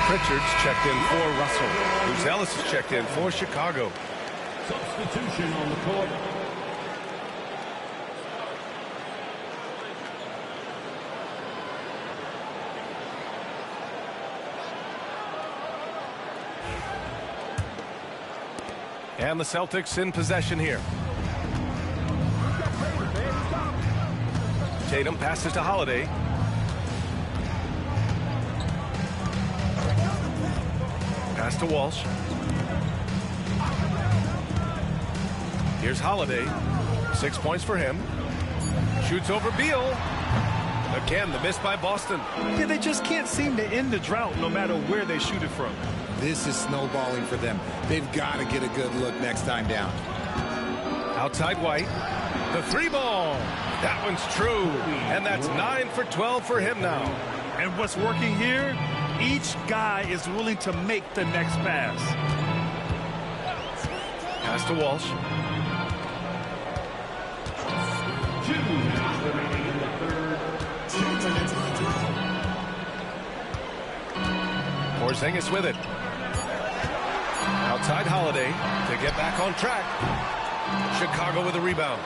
Pritchard's checked in for Russell. Buzelis is checked in for Chicago. Substitution on the court. And the Celtics in possession here. Tatum passes to Holiday. Pass to Walsh. Here's Holiday. 6 points for him. Shoots over Beal. Again, the miss by Boston. Yeah, they just can't seem to end the drought no matter where they shoot it from. This is snowballing for them. They've got to get a good look next time down. Outside White. The 3-ball. That one's true. And that's 9 for 12 for him now. And what's working here? Each guy is willing to make the next pass. Pass to Walsh. 2 minutes remaining in the third. Porzingis with it. Outside Holiday to get back on track. Chicago with a rebound.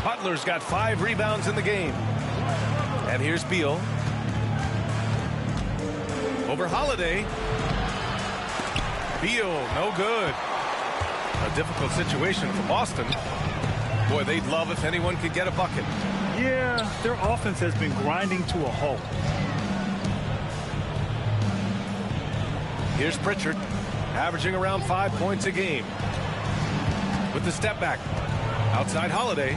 Butler's got 5 rebounds in the game. And here's Beal. Over Holiday. Beal, no good. A difficult situation for Boston. Boy, they'd love if anyone could get a bucket. Yeah, their offense has been grinding to a halt. Here's Pritchard, averaging around 5 points a game. With the step back. Outside Holiday.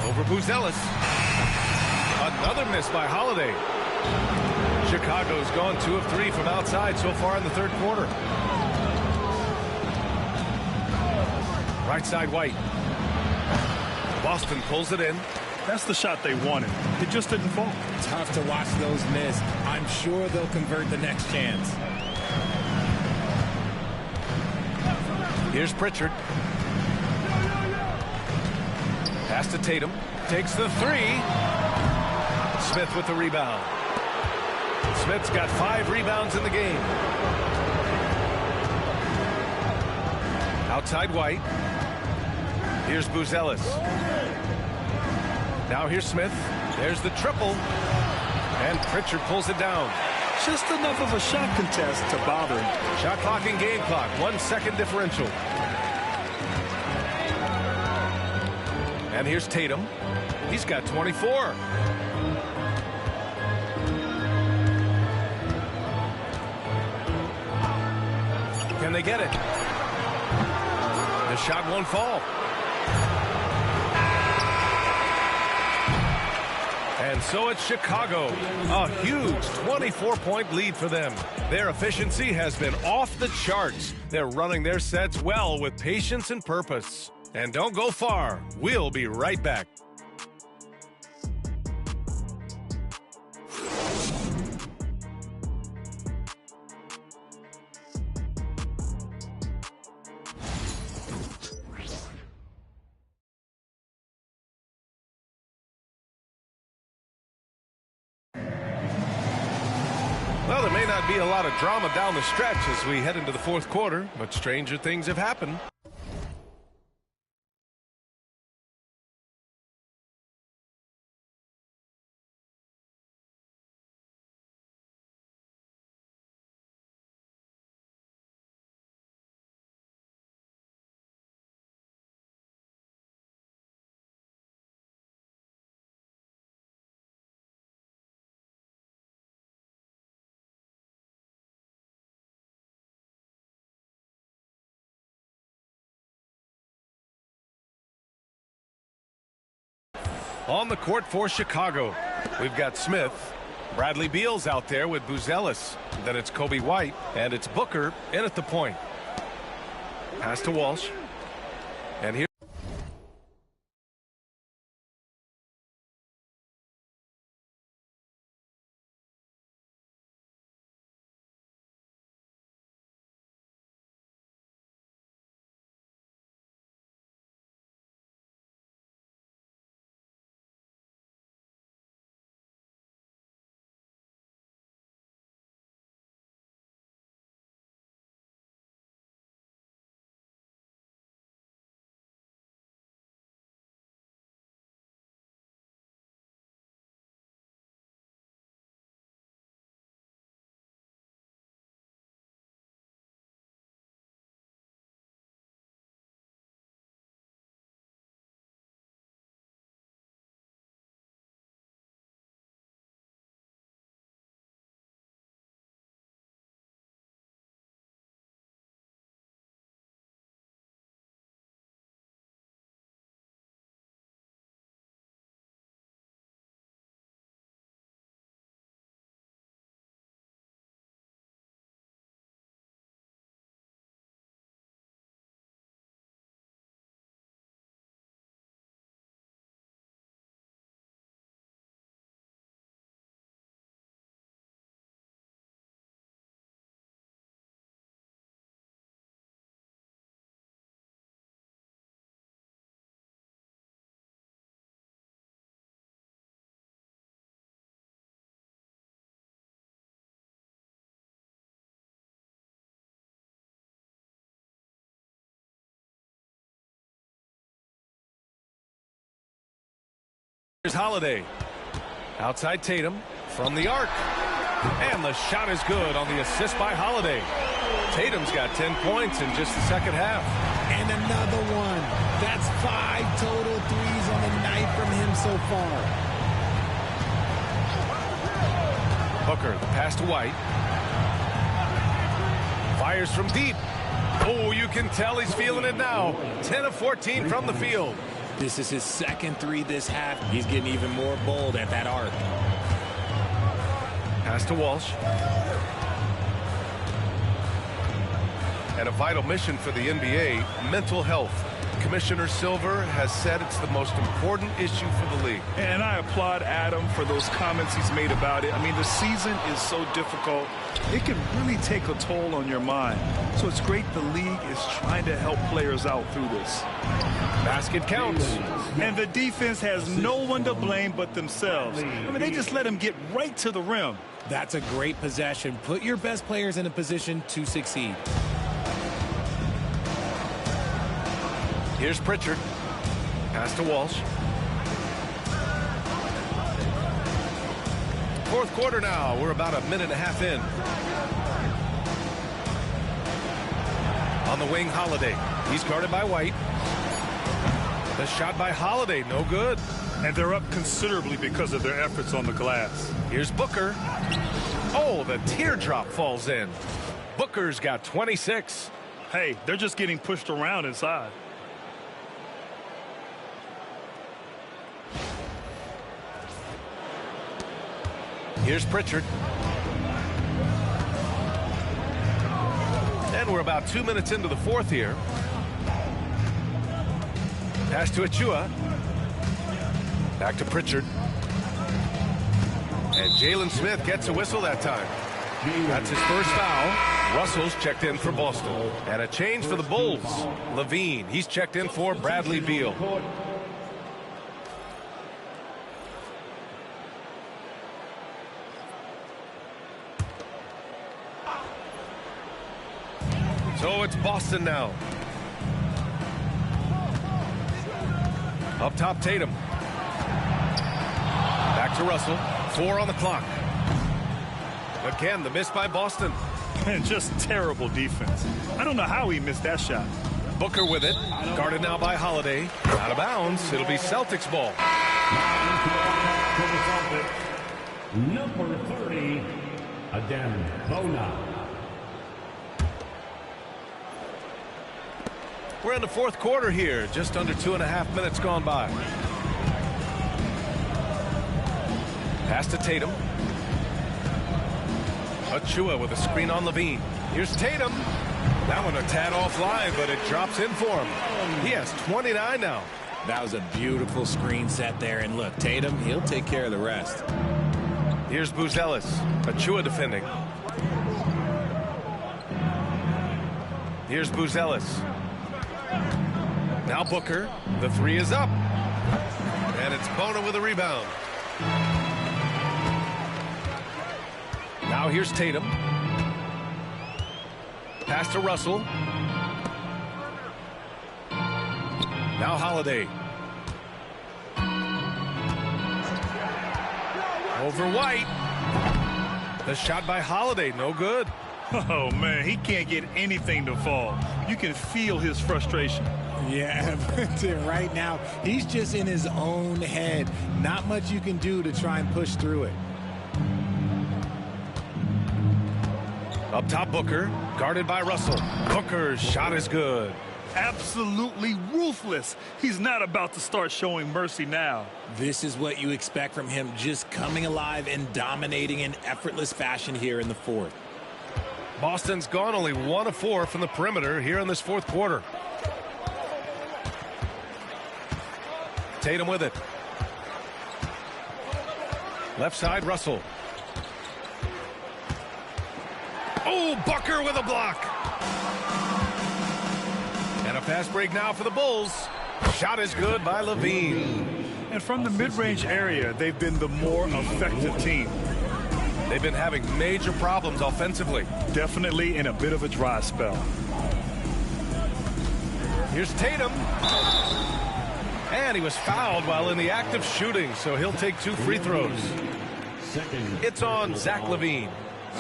Over Buzelis. Another miss by Holiday. Chicago's gone 2 of 3 from outside so far in the third quarter. Right side White. Boston pulls it in. That's the shot they wanted. It just didn't fall. Tough to watch those miss. I'm sure they'll convert the next chance. Here's Pritchard. Pass to Tatum. Takes the three. Smith with the rebound. Smith's got 5 rebounds in the game. Outside White. Here's Buzelis. Now here's Smith. There's the triple. And Pritchard pulls it down. Just enough of a shot contest to bother him. Shot clock and game clock. 1 second differential. And here's Tatum. He's got 24. Can they get it? The shot won't fall. And so it's Chicago. A huge 24-point lead for them. Their efficiency has been off the charts. They're running their sets well with patience and purpose. And don't go far. We'll be right back. Well, there may not be a lot of drama down the stretch as we head into the fourth quarter, but stranger things have happened. On the court for Chicago, we've got Smith. Bradley Beal's out there with Buzelis. Then it's Kobe White, and it's Booker in at the point. Pass to Walsh. And here. Here's Holiday. Outside Tatum from the arc. And the shot is good on the assist by Holiday. Tatum's got 10 points in just the second half. And another one. That's 5 total threes on the night from him so far. Booker, the pass to White. Fires from deep. Oh, you can tell he's feeling it now. 10 of 14 from the field. This is his second 3 this half. He's getting even more bold at that arc. Pass to Walsh. And And a vital mission for the NBA, mental health. Commissioner Silver has said it's the most important issue for the league. And I applaud Adam for those comments he's made about it. I mean, the season is so difficult. It can really take a toll on your mind. So it's great the league is trying to help players out through this. Basket counts. And the defense has no one to blame but themselves. I mean, they just let him get right to the rim. That's a great possession. Put your best players in a position to succeed. Here's Pritchard. Pass to Walsh. Fourth quarter now. We're about a minute and a half in. On the wing, Holiday. He's guarded by White. The shot by Holiday, no good. And they're up considerably because of their efforts on the glass. Here's Booker. Oh, the teardrop falls in. Booker's got 26. Hey, they're just getting pushed around inside. Here's Pritchard. And we're about 2 minutes into the fourth here. Pass to Achua. Back to Pritchard. And Jalen Smith gets a whistle that time. That's his first foul. Russell's checked in for Boston. And a change for the Bulls. Levine, he's checked in for Bradley Beal. So it's Boston now. Up top, Tatum. Back to Russell. 4 on the clock. Again, the miss by Boston. And just terrible defense. I don't know how he missed that shot. Booker with it. Guarded now by Holiday. Out of bounds. It'll be Celtics ball. Number 30, Adem Bona. We're in the fourth quarter here. Just under 2.5 minutes gone by. Pass to Tatum. Achua with a screen on Levine. Here's Tatum. That one a tad offline, but it drops in for him. He has 29 now. That was a beautiful screen set there. And look, Tatum, he'll take care of the rest. Here's Buzelis. Achua defending. Here's Buzelis. Now Booker. The three is up. And it's Bona with a rebound. Now here's Tatum. Pass to Russell. Now Holiday. Over White. The shot by Holiday, no good. Oh, man, he can't get anything to fall. You can feel his frustration. Yeah, but right now, he's just in his own head. Not much you can do to try and push through it. Up top, Booker, guarded by Russell. Booker's shot is good. Absolutely ruthless. He's not about to start showing mercy now. This is what you expect from him, just coming alive and dominating in effortless fashion here in the fourth. Boston's gone only 1 of 4 from the perimeter here in this fourth quarter. Tatum with it. Left side, Russell. Oh, Booker with a block. And a fast break now for the Bulls. Shot is good by Levine. And from the mid-range area, they've been the more effective team. They've been having major problems offensively. Definitely in a bit of a dry spell. Here's Tatum. And he was fouled while in the act of shooting, so he'll take 2 free throws. It's on Zach LaVine.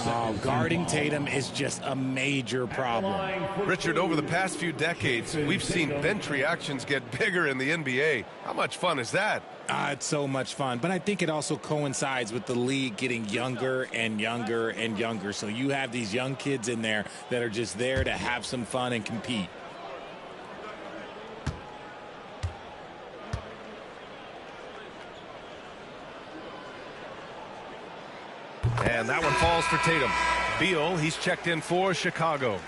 Oh, guarding Tatum is just a major problem. Richard, over the past few decades, we've seen bench reactions get bigger in the NBA. How much fun is that? It's so much fun, but I think it also coincides with the league getting younger and younger and younger. So you have these young kids in there that are just there to have some fun and compete. And that one falls for Tatum. Beal, he's checked in for Chicago.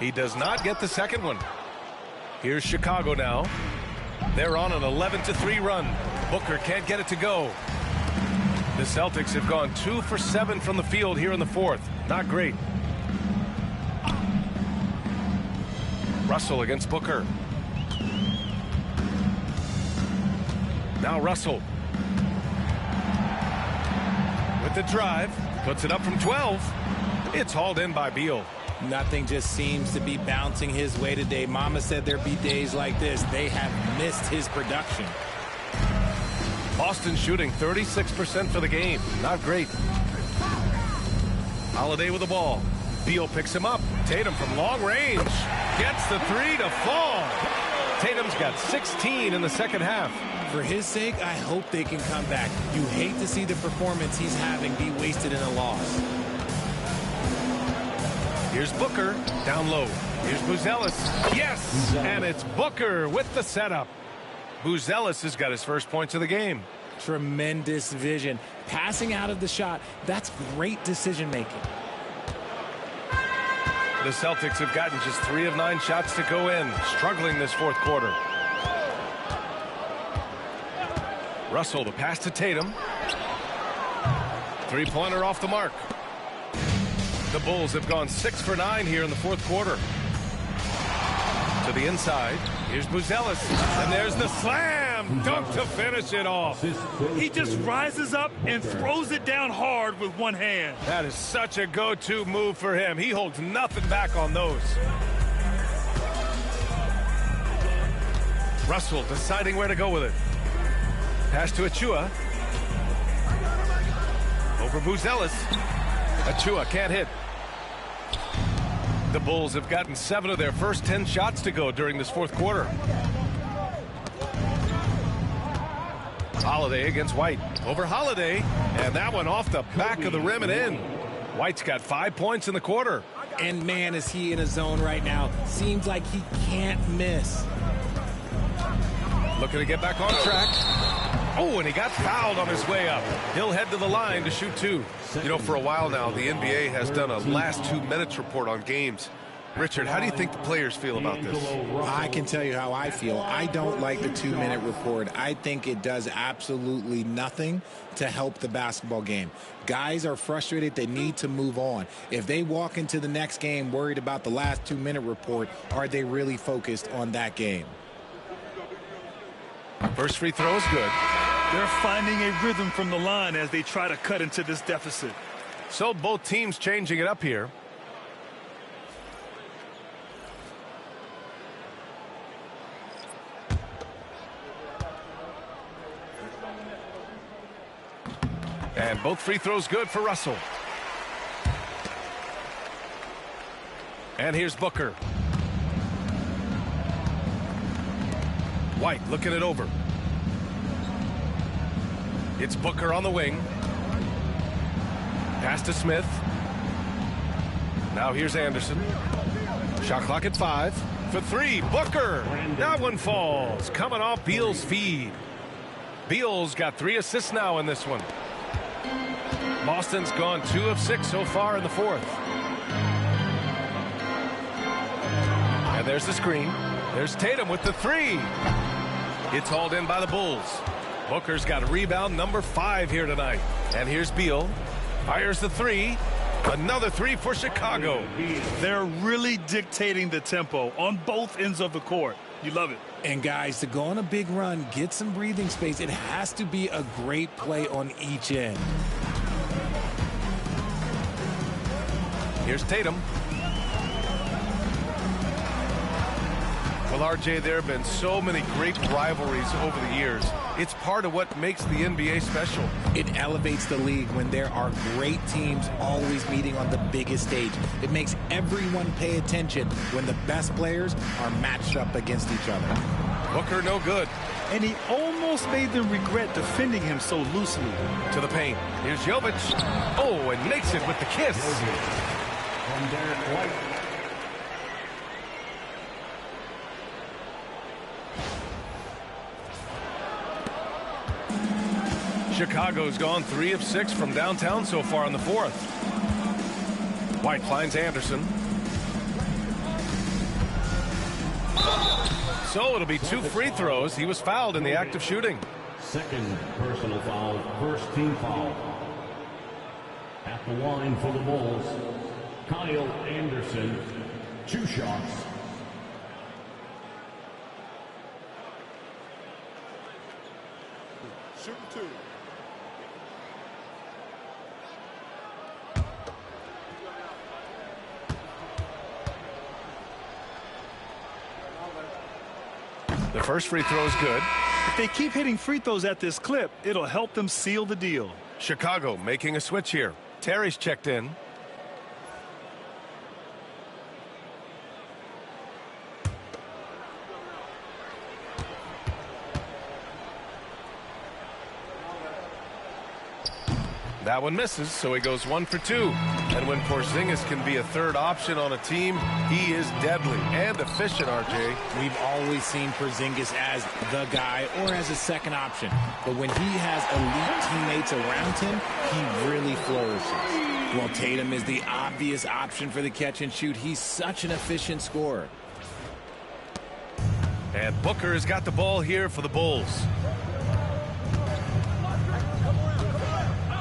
He does not get the second one. Here's Chicago now. They're on an 11-3 run. Booker can't get it to go. The Celtics have gone 2 for 7 from the field here in the fourth. Not great. Russell against Booker. Now Russell. With the drive. Puts it up from 12. It's hauled in by Beal. Nothing just seems to be bouncing his way today. Mama said there'd be days like this. They have missed his production. Boston shooting 36% for the game. Not great. Holiday with the ball. Beal picks him up. Tatum from long range. Gets the three to fall. Tatum's got 16 in the second half. For his sake, I hope they can come back. You hate to see the performance he's having be wasted in a loss. Here's Booker, down low. Here's Buzelis. Yes, and it's Booker with the setup. Buzelis has got his first points of the game. Tremendous vision. Passing out of the shot, that's great decision making. The Celtics have gotten just 3 of 9 shots to go in, struggling this fourth quarter. Russell, the pass to Tatum. Three-pointer off the mark. The Bulls have gone 6 for 9 here in the fourth quarter. To the inside. Here's Buzelis. And there's the slam dunk to finish it off. He just rises up and throws it down hard with one hand. That is such a go-to move for him. He holds nothing back on those. Russell deciding where to go with it. Pass to Achua. Over Buzelis. Achua can't hit. The Bulls have gotten 7 of their first 10 shots to go during this fourth quarter. Holiday against White. Over Holiday. And that one off the back of the rim and in. White's got 5 points in the quarter. And man, is he in a zone right now. Seems like he can't miss. Looking to get back on track. Oh, and he got fouled on his way up. He'll head to the line to shoot 2. You know, for a while now, the NBA has done a last 2 minutes report on games. Richard, how do you think the players feel about this? I can tell you how I feel. I don't like the 2-minute report. I think it does absolutely nothing to help the basketball game. Guys are frustrated. They need to move on. If they walk into the next game worried about the last 2-minute report, are they really focused on that game? First free throw is good. They're finding a rhythm from the line as they try to cut into this deficit. So both teams changing it up here. And both free throws good for Russell. And here's Booker. White looking it over. It's Booker on the wing. Pass to Smith. Now here's Anderson. Shot clock at 5. For 3, Booker. That one falls. Coming off Beal's feed. Beal's got 3 assists now in this one. Boston's gone 2 of 6 so far in the fourth. And there's the screen. There's Tatum with the 3. It's hauled in by the Bulls. Booker's got a rebound number 5 here tonight. And here's Beal. Fires the 3. Another 3 for Chicago. They're really dictating the tempo on both ends of the court. You love it. And guys, to go on a big run, get some breathing space, it has to be a great play on each end. Here's Tatum. Well, RJ, there have been so many great rivalries over the years. It's part of what makes the NBA special. It elevates the league when there are great teams always meeting on the biggest stage. It makes everyone pay attention when the best players are matched up against each other. Booker no good. And he almost made them regret defending him so loosely. To the paint. Here's Jovic. Oh, and makes it with the kiss. From Derek White. Chicago's gone 3 of 6 from downtown so far in the fourth. White finds Anderson. So it'll be 2 free throws. He was fouled in the act of shooting. Second personal foul, first team foul. At the line for the Bulls, Kyle Anderson, 2 shots. Shoot 2. The first free throw is good. If they keep hitting free throws at this clip, it'll help them seal the deal. Chicago making a switch here. Terry's checked in. That one misses, so he goes 1 for 2. And when Porzingis can be a third option on a team, he is deadly and efficient, RJ. We've always seen Porzingis as the guy or as a second option. But when he has elite teammates around him, he really flourishes. Well, Tatum is the obvious option for the catch and shoot. He's such an efficient scorer. And Booker has got the ball here for the Bulls.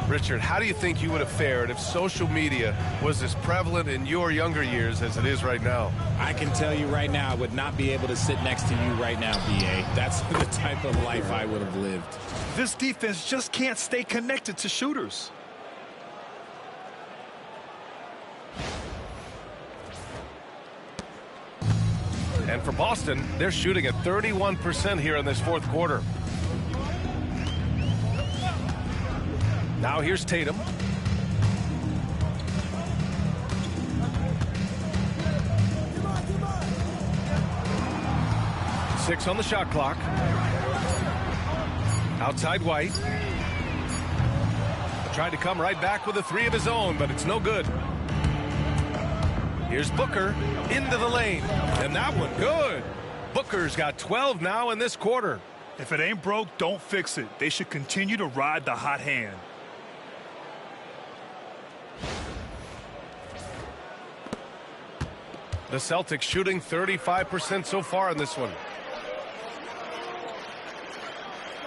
Richard, how do you think you would have fared if social media was as prevalent in your younger years as it is right now? I can tell you right now, I would not be able to sit next to you right now, B.A. That's the type of life I would have lived. This defense just can't stay connected to shooters. And for Boston, they're shooting at 31% here in this fourth quarter. Now here's Tatum. Six on the shot clock. Outside White. Tried to come right back with a 3 of his own, but it's no good. Here's Booker into the lane. And that one good. Booker's got 12 now in this quarter. If it ain't broke, don't fix it. They should continue to ride the hot hand. The Celtics shooting 35% so far in this one.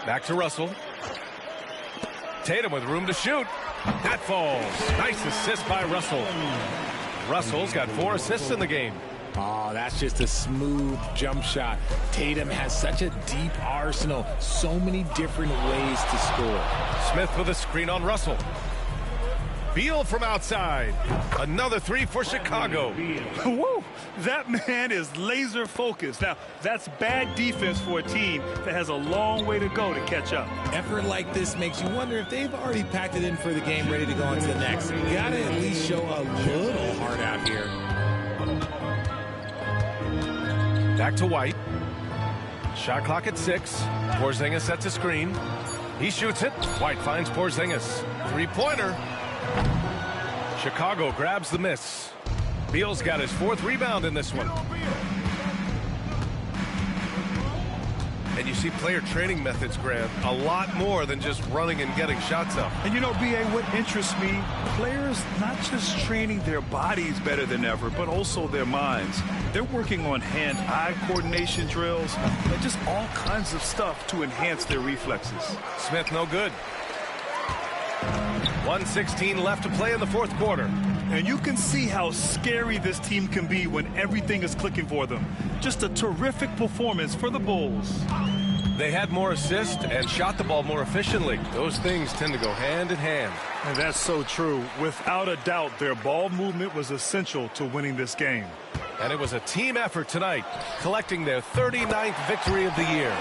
Back to Russell. Tatum with room to shoot. That falls. Nice assist by Russell. Russell's got 4 assists in the game. Oh, that's just a smooth jump shot. Tatum has such a deep arsenal. So many different ways to score. Smith with a screen on Russell. Beal from outside. Another 3 for Chicago. Woo! That man is laser focused. Now, that's bad defense for a team that has a long way to go to catch up. Effort like this makes you wonder if they've already packed it in for the game, ready to go on to the next. You gotta at least show a little heart out here. Back to White. Shot clock at 6. Porzingis sets a screen. He shoots it. White finds Porzingis. 3-pointer. Chicago grabs the miss. Beal's got his 4th rebound in this one. And you see player training methods, Grant, a lot more than just running and getting shots up. And you know, B.A., what interests me, players not just training their bodies better than ever, but also their minds. They're working on hand-eye coordination drills and just all kinds of stuff to enhance their reflexes. Smith no good. 1:16 left to play in the fourth quarter. And you can see how scary this team can be when everything is clicking for them. Just a terrific performance for the Bulls. They had more assists and shot the ball more efficiently. Those things tend to go hand in hand. And that's so true. Without a doubt, their ball movement was essential to winning this game. And it was a team effort tonight, collecting their 39th victory of the year.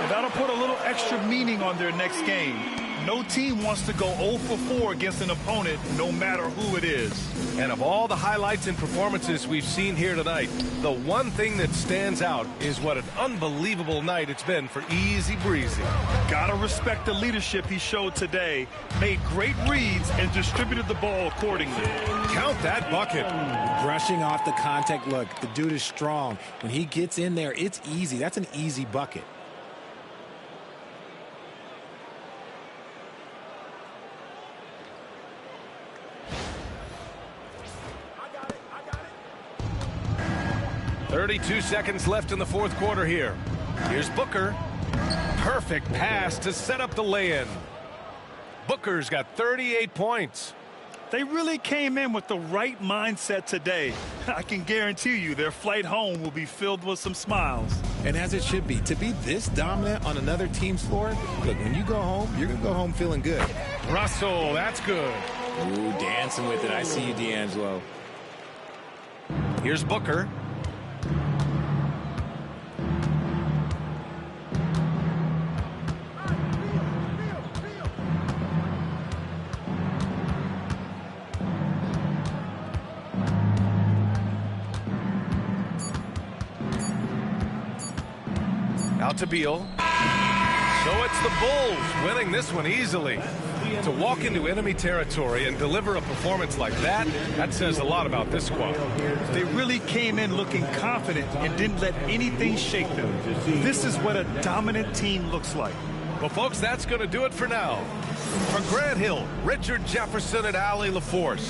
And that'll put a little extra meaning on their next game. No team wants to go 0 for 4 against an opponent, no matter who it is. And of all the highlights and performances we've seen here tonight, the one thing that stands out is what an unbelievable night it's been for Easy Breezy. Gotta respect the leadership he showed today. Made great reads and distributed the ball accordingly. Count that bucket. Brushing off the contact. Look, the dude is strong. When he gets in there, it's easy. That's an easy bucket. 32 seconds left in the fourth quarter here. Here's Booker. Perfect pass to set up the lay-in. Booker's got 38 points. They really came in with the right mindset today. I can guarantee you their flight home will be filled with some smiles. And as it should be. To be this dominant on another team's floor, look, when you go home, you're going to go home feeling good. Russell, that's good. Ooh, dancing with it. I see you, D'Angelo. Here's Booker. Out to Beal. So it's the Bulls winning this one easily. To walk into enemy territory and deliver a performance like that, that says a lot about this squad. They really came in looking confident and didn't let anything shake them. This is what a dominant team looks like. Well, folks, that's going to do it for now. For Grant Hill, Richard Jefferson, and Allie LaForce,